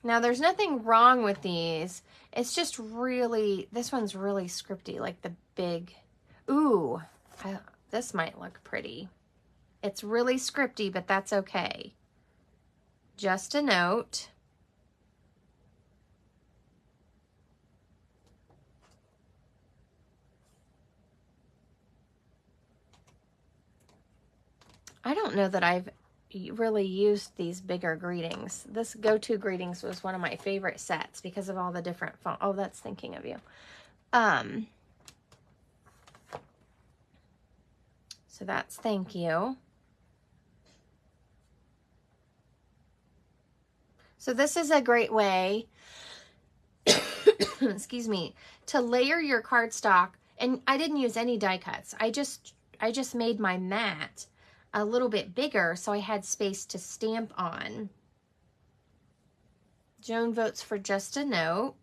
Now, there's nothing wrong with these. It's just really, this one's really scripty, like the big, ooh, this might look pretty. It's really scripty, but that's okay. Just a note. I don't know that I've really used these bigger greetings. This Go-To Greetings was one of my favorite sets because of all the different font. Oh, that's thinking of you. So that's thank you. So this is a great way, excuse me, to layer your cardstock. And I didn't use any die cuts. I just made my mat a little bit bigger so I had space to stamp on. Joan votes for just a note.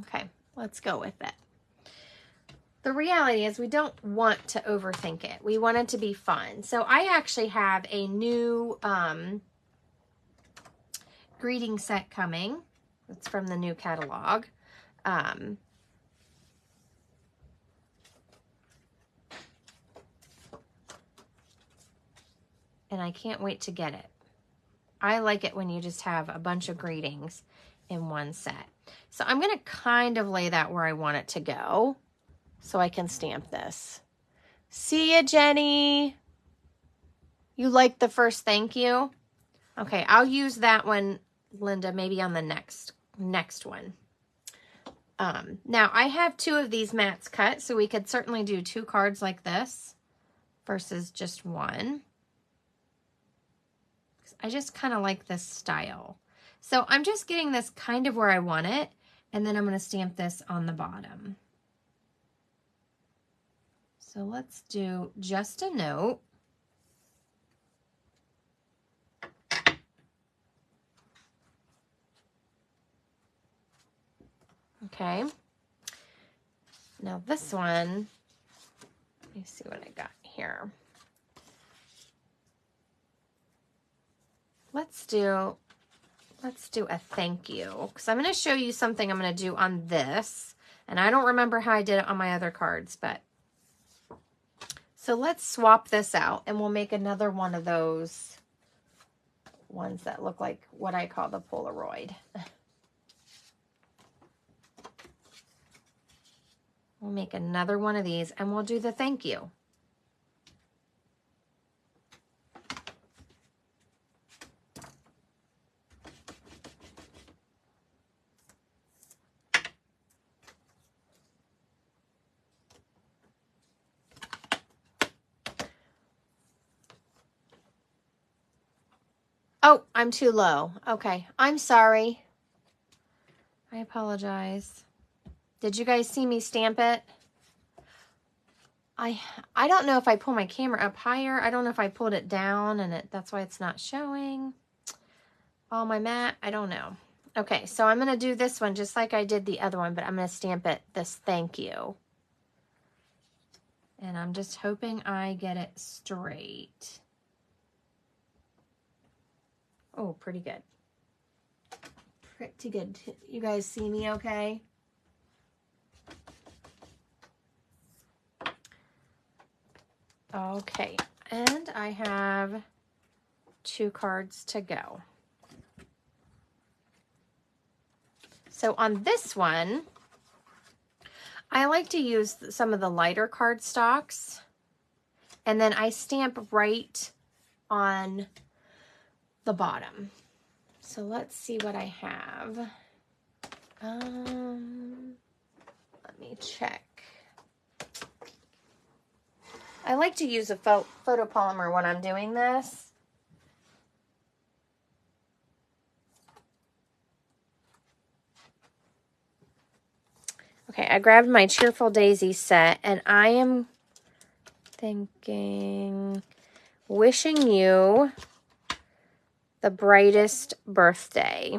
Okay, let's go with it. The reality is we don't want to overthink it. We want it to be fun. So I actually have a new greeting set coming. It's from the new catalog. And I can't wait to get it. I like it when you just have a bunch of greetings in one set. So I'm going to kind of lay that where I want it to go so I can stamp this. See ya, Jenny. You like the first thank you? Okay, I'll use that one, Linda, maybe on the next one. Now, I have 2 of these mats cut, so we could certainly do 2 cards like this versus just one. I just kind of like this style. So I'm just getting this kind of where I want it, and then I'm going to stamp this on the bottom. So let's do just a note. Okay. Now this one, let me see what I got here. Let's do a thank you, because I'm going to show you something I'm going to do on this. And I don't remember how I did it on my other cards, but so let's swap this out and we'll make another one of those ones that look like what I call the Polaroid. We'll make another one of these and we'll do the thank you. Oh, I'm too low. Okay, I'm sorry. I apologize. Did you guys see me stamp it? I don't know if I pull my camera up higher. I don't know if I pulled it down and that's why it's not showing. All my mat, I don't know. Okay, so I'm going to do this one just like I did the other one, but I'm going to stamp it this thank you. And I'm just hoping I get it straight. Oh, pretty good. Pretty good. You guys see me okay? Okay, and I have 2 cards to go. So on this one, I like to use some of the lighter cardstocks, and then I stamp right on the bottom. So let's see what I have. Let me check. I like to use a photopolymer when I'm doing this. Okay, I grabbed my Cheerful Daisy set, and I am thinking, wishing you the brightest birthday.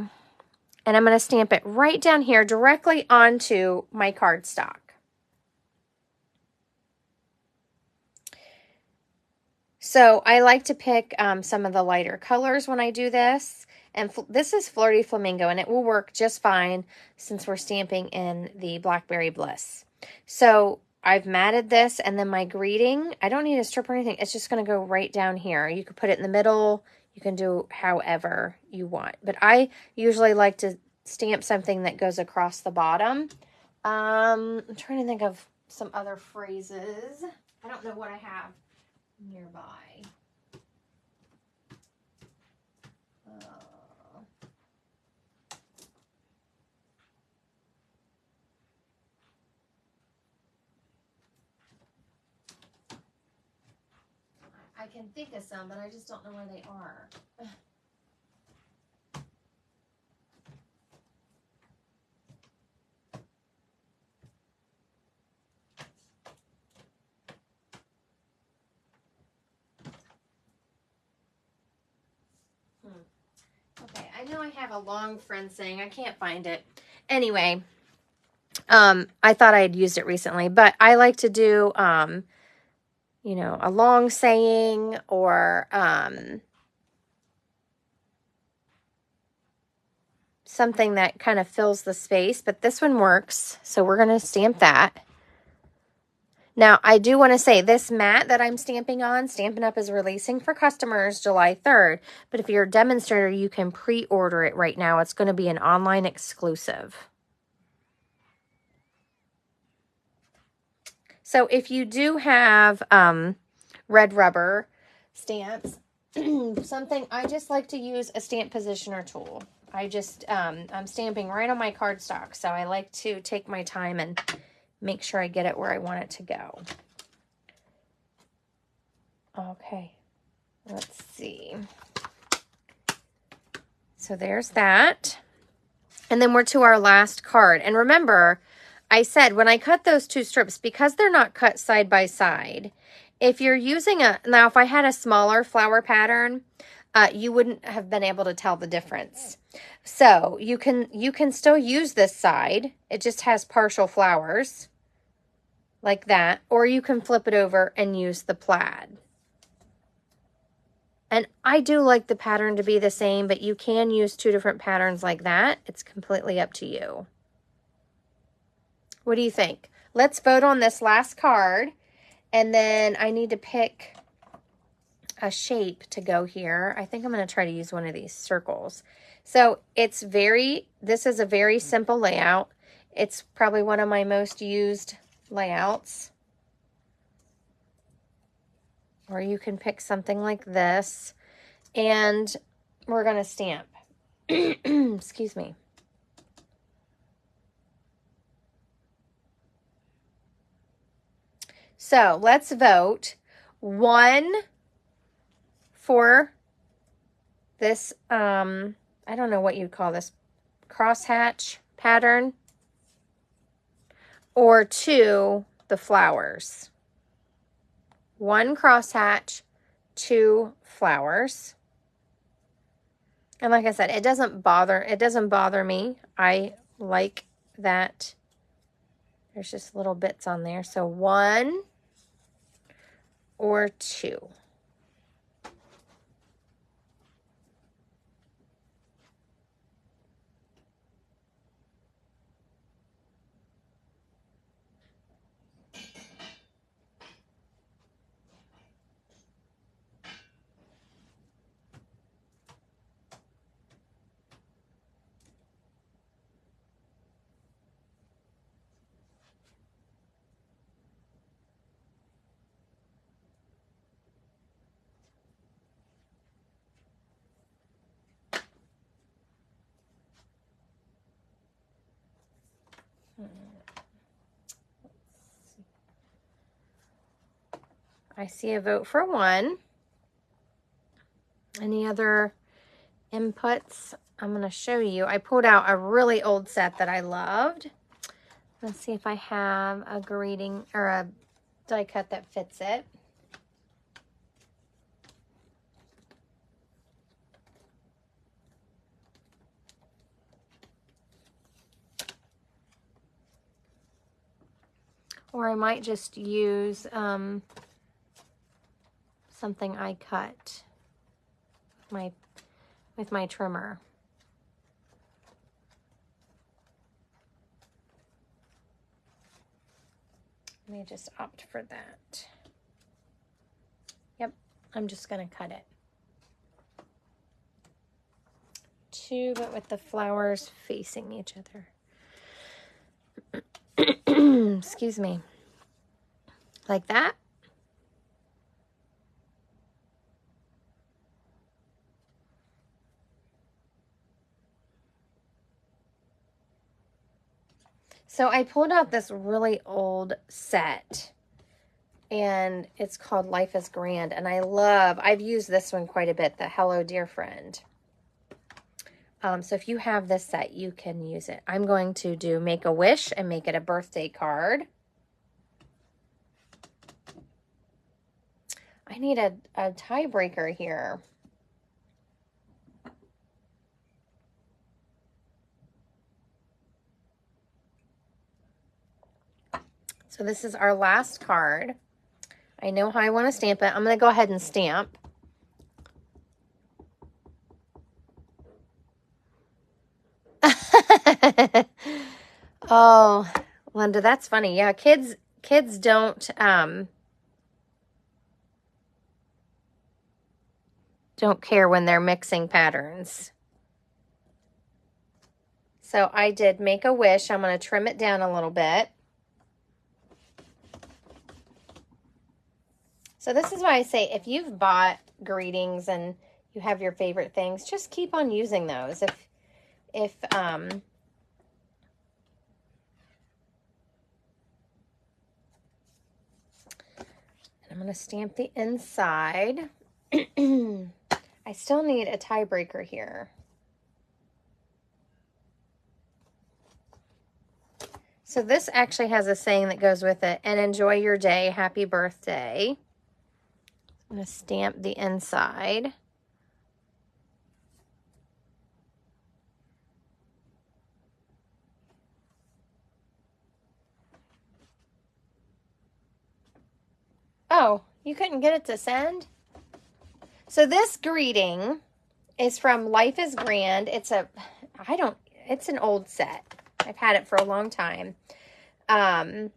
And I'm going to stamp it right down here directly onto my cardstock. So I like to pick some of the lighter colors when I do this. And this is Flirty Flamingo, and it will work just fine since we're stamping in the Blackberry Bliss. So I've matted this, and then my greeting, I don't need a strip or anything. It's just going to go right down here. You could put it in the middle. You can do however you want. But I usually like to stamp something that goes across the bottom. I'm trying to think of some other phrases. I don't know what I have nearby. I can think of some, but I just don't know where they are. Okay, I know I have a long friend saying I can't find it. Anyway, I thought I had used it recently, but I like to do, you know, a long saying or something that kind of fills the space, but this one works, so we're going to stamp that. Now, I do want to say this mat that I'm stamping on, Stampin' Up! Is releasing for customers July 3rd, but if you're a demonstrator, you can pre-order it right now. It's going to be an online exclusive. So if you do have red rubber stamps, something, I just like to use a stamp positioner tool. I just, I'm stamping right on my cardstock, so I like to take my time and make sure I get it where I want it to go. Okay, let's see. So there's that. And then we're to our last card. And remember, I said when I cut those two strips, because they're not cut side by side, if you're using now if I had a smaller flower pattern, you wouldn't have been able to tell the difference. So you can still use this side. It just has partial flowers like that, or you can flip it over and use the plaid. And I do like the pattern to be the same, but you can use two different patterns like that. It's completely up to you. What do you think? Let's vote on this last card, and then I need to pick a shape to go here. I think I'm going to try to use one of these circles. So this is a very simple layout. It's probably one of my most used layouts. Or you can pick something like this, and we're going to stamp. Excuse me. So let's vote. 1 for this, I don't know what you'd call this, crosshatch pattern, or 2, the flowers. 1 crosshatch, 2 flowers. And like I said, it doesn't bother me. I like that there's just little bits on there. So 1 or 2. I see a vote for 1. Any other inputs? I'm going to show you. I pulled out a really old set that I loved. Let's see if I have a greeting or a die cut that fits it. Or I might just use something I cut. My with my trimmer. Let me just opt for that. Yep, I'm just going to cut it. Two, but with the flowers facing each other. Excuse me. Like that. So I pulled out this really old set, and it's called Life is Grand, and I've used this one quite a bit, the Hello Dear Friend. So if you have this set, you can use it. I'm going to do Make a Wish and make it a birthday card. I need a tiebreaker here. So this is our last card. I know how I want to stamp it. I'm going to go ahead and stamp. Oh, Linda, that's funny. Yeah, kids don't care when they're mixing patterns. So I did Make a Wish. I'm going to trim it down a little bit. So this is why I say if you've bought greetings and you have your favorite things, just keep on using those. And I'm going to stamp the inside. I still need a tiebreaker here. So this actually has a saying that goes with it, and enjoy your day, happy birthday. I'm going to stamp the inside. Oh, you couldn't get it to send? So this greeting is from Life is Grand. It's an old set. I've had it for a long time. And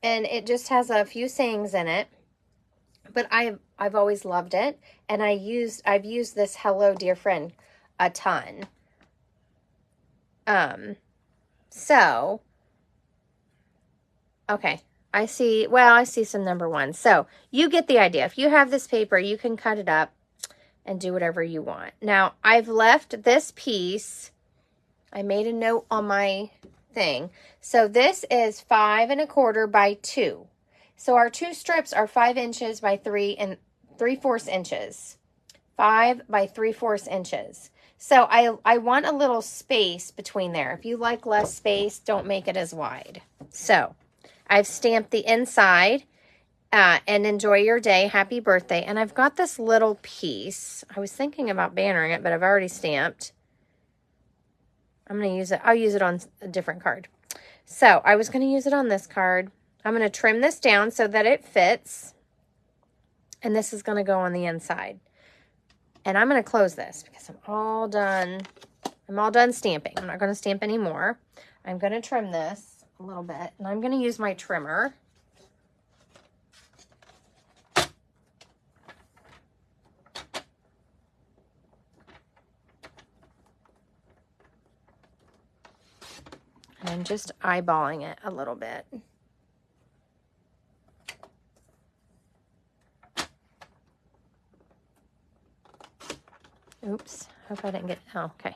it just has a few sayings in it. But I've always loved it, and I've used this Hello Dear Friend a ton. So okay, I see some number one. So you get the idea. If you have this paper, you can cut it up and do whatever you want. Now, I've left this piece. I made a note on my thing. So this is 5 1/4 by 2. So our two strips are 5 inches by 3 3/4 inches. 5 by 3/4 inches. So I want a little space between there. If you like less space, don't make it as wide. So I've stamped the inside, and enjoy your day, happy birthday. And I've got this little piece. I was thinking about bannering it, but I've already stamped. I'm going to use it. I'll use it on a different card. So I was going to use it on this card. I'm going to trim this down so that it fits. And this is going to go on the inside. And I'm going to close this because I'm all done. I'm all done stamping. I'm not going to stamp anymore. I'm going to trim this a little bit. And I'm going to use my trimmer. And I'm just eyeballing it a little bit. Oops, hope I didn't get, oh, okay. I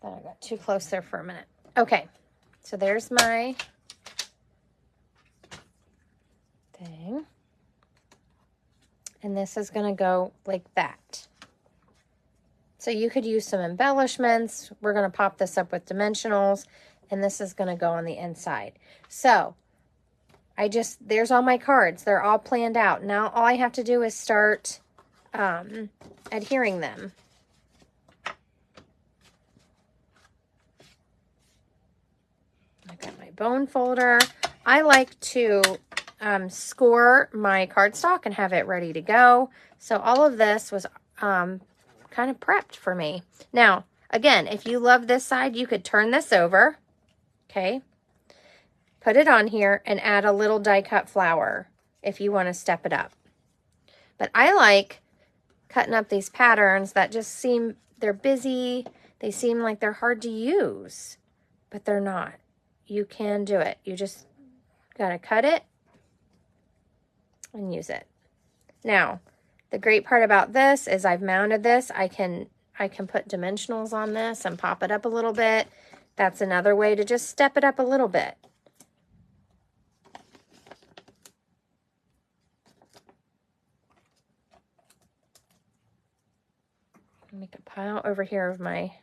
thought I got too close there for a minute. Okay, so there's my thing. And this is gonna go like that. So you could use some embellishments. We're gonna pop this up with dimensionals, and this is gonna go on the inside. So there's all my cards. They're all planned out. Now all I have to do is start adhering them. I've got my bone folder. I like to score my cardstock and have it ready to go. So all of this was kind of prepped for me. Now, again, if you love this side, you could turn this over, okay? Put it on here and add a little die cut flower if you want to step it up. But I like cutting up these patterns that just seem, they're busy, they seem like they're hard to use, but they're not. You can do it. You just gotta cut it and use it. Now, the great part about this is I've mounted this. I can put dimensionals on this and pop it up a little bit. That's another way to just step it up a little bit. Make a pile over here of my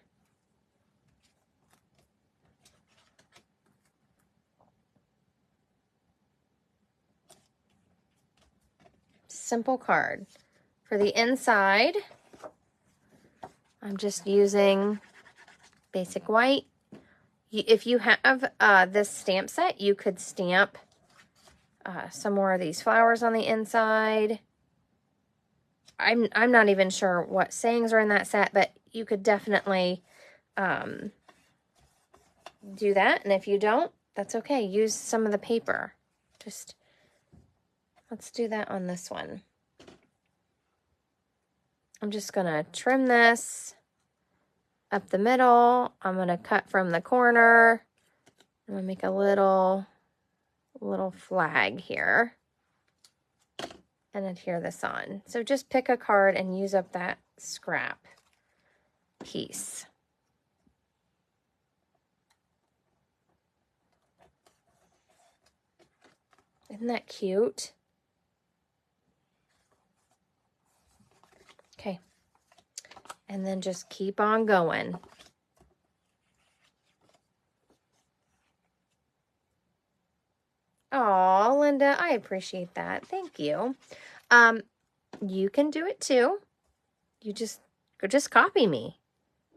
simple card. For the inside, I'm just using basic white. If you have this stamp set, you could stamp some more of these flowers on the inside. I'm not even sure what sayings are in that set, but you could definitely do that. And if you don't, that's okay. Use some of the paper. Just let's do that on this one. I'm just gonna trim this up the middle. I'm gonna cut from the corner. I'm gonna make a little flag here and adhere this on. So just pick a card and use up that scrap piece. Isn't that cute? Okay. And then just keep on going. Oh, Linda, I appreciate that. Thank you. You can do it too. You just copy me.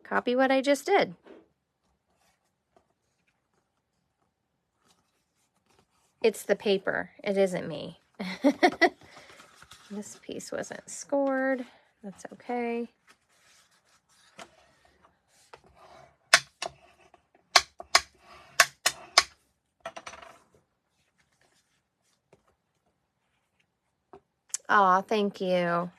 Copy what I just did. It's the paper. It isn't me. This piece wasn't scored. That's okay. Aw, thank you.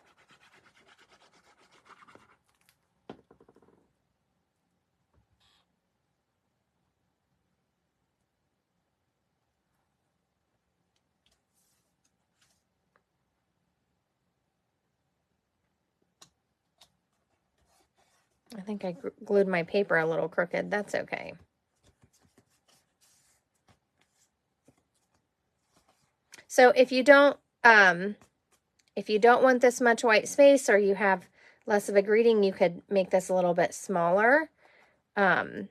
I think I glued my paper a little crooked. That's okay. So if you don't want this much white space, or you have less of a greeting, you could make this a little bit smaller. It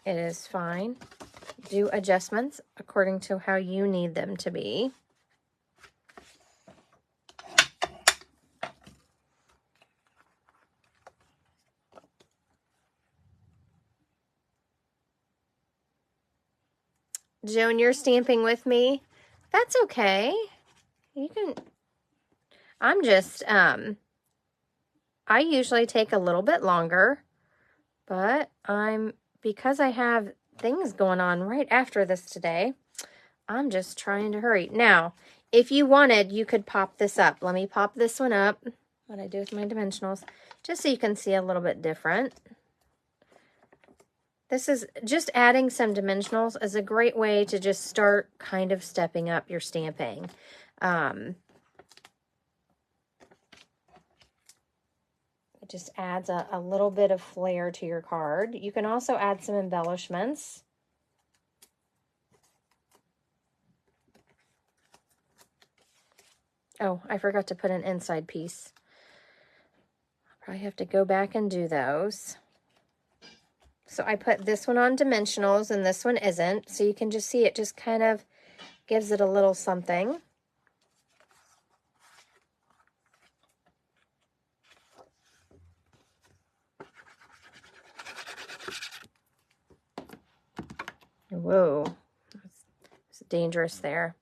is fine. Do adjustments according to how you need them to be. Joan, you're stamping with me. That's okay. You can, I'm just, I usually take a little bit longer, but because I have things going on right after this today, I'm just trying to hurry. Now, if you wanted, you could pop this up. Let me pop this one up, what I do with my dimensionals, just so you can see a little bit different. This is just adding some dimensionals is a great way to just start kind of stepping up your stamping. It just adds a little bit of flair to your card. You can also add some embellishments. Oh, I forgot to put an inside piece. I'll probably have to go back and do those. So I put this one on dimensionals and this one isn't. So you can just see it just kind of gives it a little something. Whoa, it's dangerous there.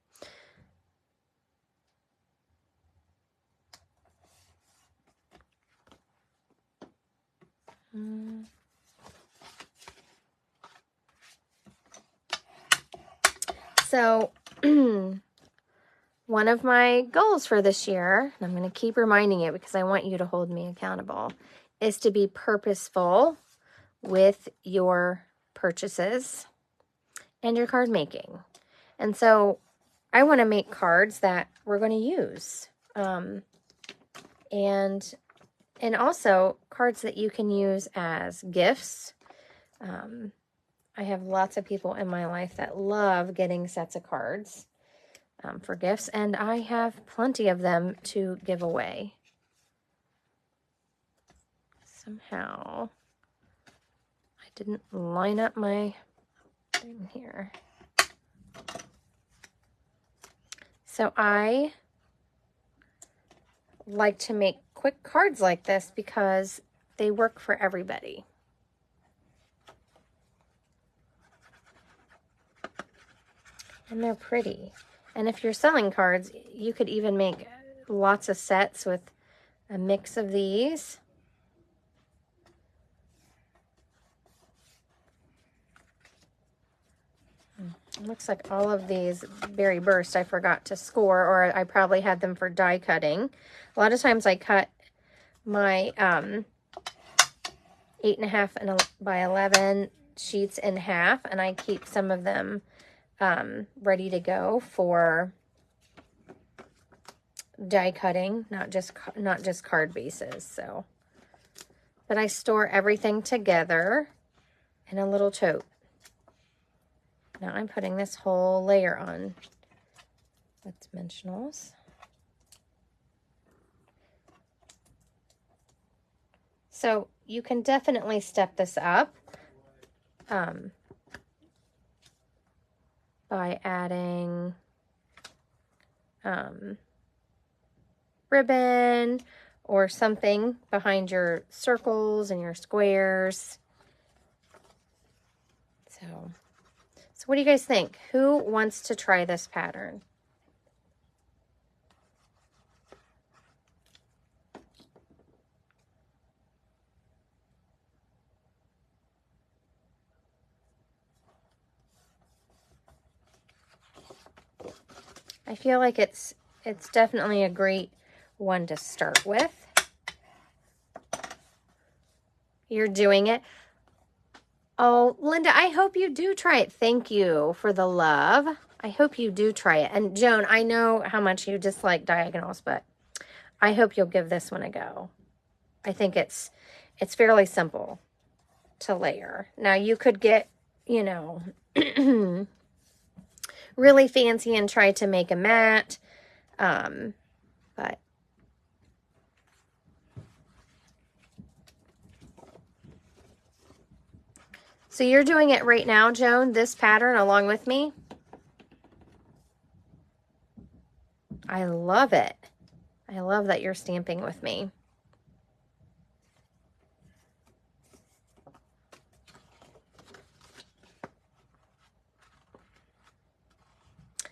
So, one of my goals for this year, and I'm going to keep reminding you because I want you to hold me accountable, is to be purposeful with your purchases and your card making. And so I want to make cards that we're going to use. And also cards that you can use as gifts. I have lots of people in my life that love getting sets of cards for gifts, and I have plenty of them to give away. Somehow I didn't line up my thing here. So I like to make quick cards like this because they work for everybody. And they're pretty. And if you're selling cards, you could even make lots of sets with a mix of these. It looks like all of these berry burst I forgot to score, or I probably had them for die cutting. A lot of times I cut my 8.5 by 11 sheets in half, and I keep some of them ready to go for die cutting, not just card bases. So, but I store everything together in a little tote. Now I'm putting this whole layer on with dimensionals. So you can definitely step this up by adding ribbon or something behind your circles and your squares. So what do you guys think? Who wants to try this pattern? I feel like it's definitely a great one to start with. You're doing it. Oh, Linda, I hope you do try it. Thank you for the love. I hope you do try it. And Joan, I know how much you dislike diagonals, but I hope you'll give this one a go. I think it's fairly simple to layer. Now you could get, you know, really fancy and try to make a mat, but so you're doing it right now, Joan, this pattern along with me? I love it. I love that you're stamping with me.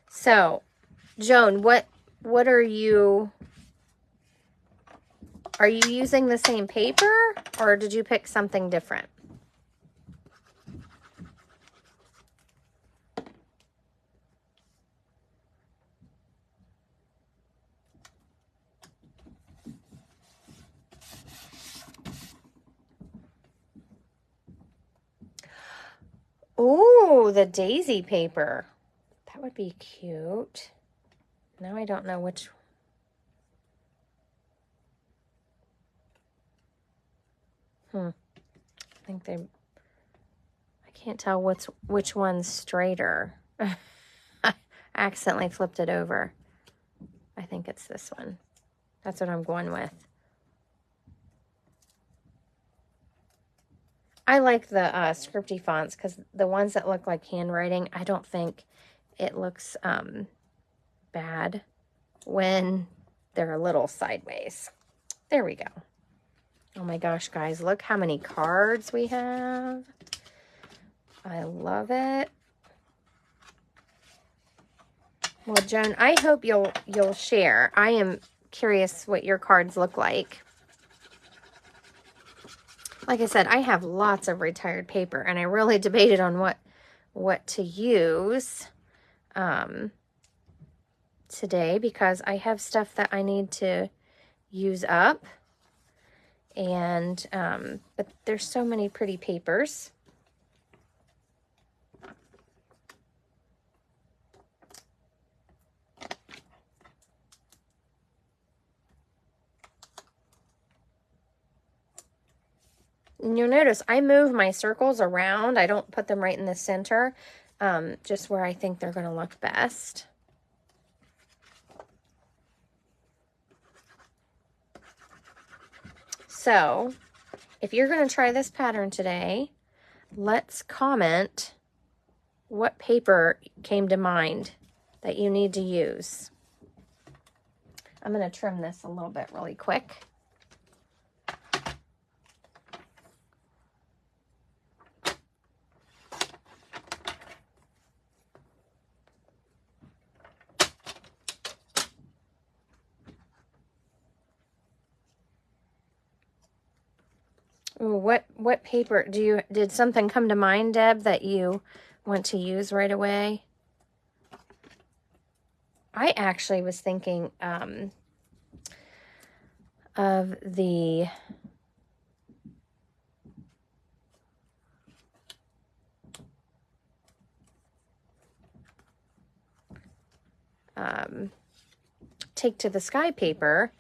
So, Joan, what are you using the same paper or did you pick something different? Oh, the daisy paper. That would be cute. Now I don't know which. I think I can't tell which one's straighter. I accidentally flipped it over. I think it's this one. That's what I'm going with. I like the scripty fonts because the ones that look like handwriting, I don't think it looks bad when they're a little sideways. There we go. Oh my gosh, guys, look how many cards we have. I love it. Well, Joan, I hope you'll share. I am curious what your cards look like. Like I said, I have lots of retired paper, and I really debated on what to use today, because I have stuff that I need to use up, and but there's so many pretty papers. And you'll notice I move my circles around. I don't put them right in the center, just where I think they're going to look best. So, if you're going to try this pattern today, let's comment what paper came to mind that you need to use. I'm going to trim this a little bit really quick. Ooh, what paper did something come to mind, Deb, that you want to use right away? I actually was thinking of the Take to the Sky paper,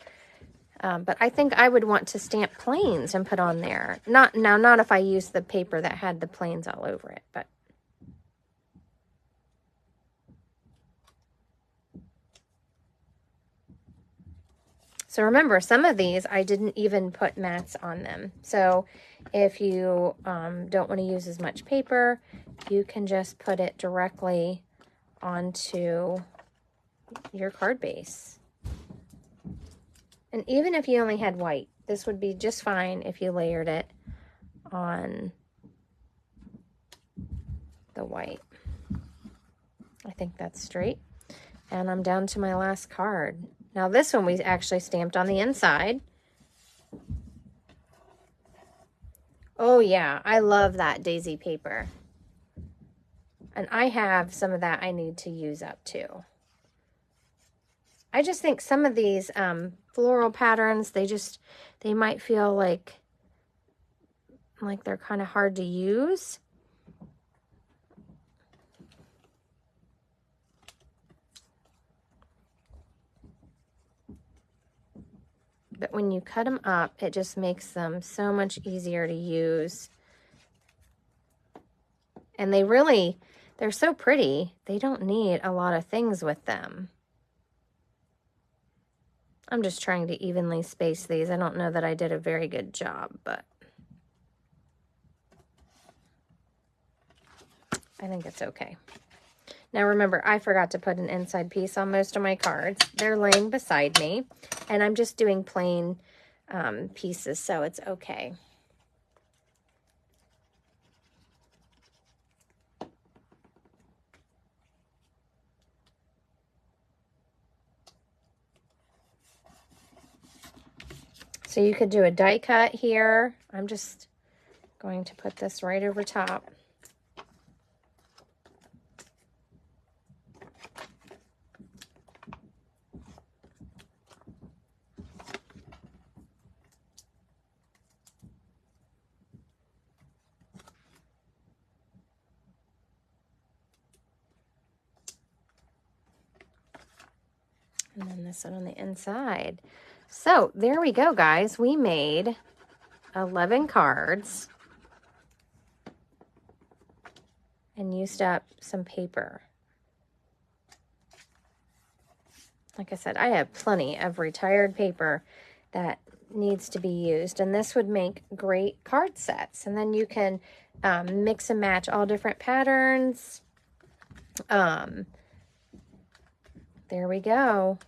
but I think I would want to stamp planes and put on there. Not if I use the paper that had the planes all over it, but so remember, some of these I didn't even put mats on them. So if you don't want to use as much paper, you can just put it directly onto your card base. And even if you only had white, this would be just fine if you layered it on the white. I think that's straight. And I'm down to my last card. Now this one we actually stamped on the inside. Oh yeah, I love that daisy paper. And I have some of that I need to use up too. I just think some of these floral patterns, they might feel like they're kind of hard to use. But when you cut them up, it just makes them so much easier to use. And they're so pretty. They don't need a lot of things with them. I'm just trying to evenly space these. I don't know that I did a very good job, but I think it's okay. Now remember, I forgot to put an inside piece on most of my cards. They're laying beside me, and I'm just doing plain pieces, so it's okay. So you could do a die cut here. I'm just going to put this right over top. And then this one on the inside. So there we go, guys. We made 11 cards and used up some paper. Like I said, I have plenty of retired paper that needs to be used, and this would make great card sets. And then you can mix and match all different patterns. There we go.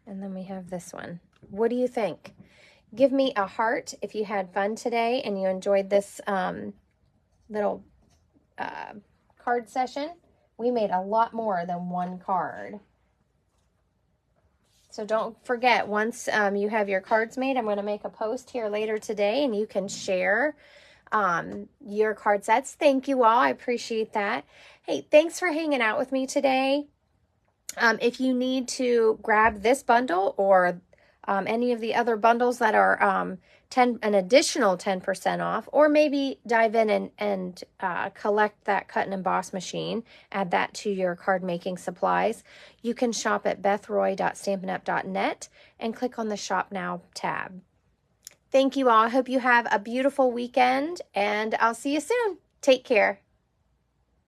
And then we have this one. What do you think? Give me a heart if you had fun today and you enjoyed this little card session. We made a lot more than one card. So don't forget, once you have your cards made, I'm going to make a post here later today and you can share your card sets. Thank you all. I appreciate that. Hey, thanks for hanging out with me today. If you need to grab this bundle or any of the other bundles that are an additional 10% off, or maybe dive in and collect that cut and emboss machine, add that to your card making supplies, you can shop at bethroy.stampinup.net and click on the Shop Now tab. Thank you all. I hope you have a beautiful weekend, and I'll see you soon. Take care.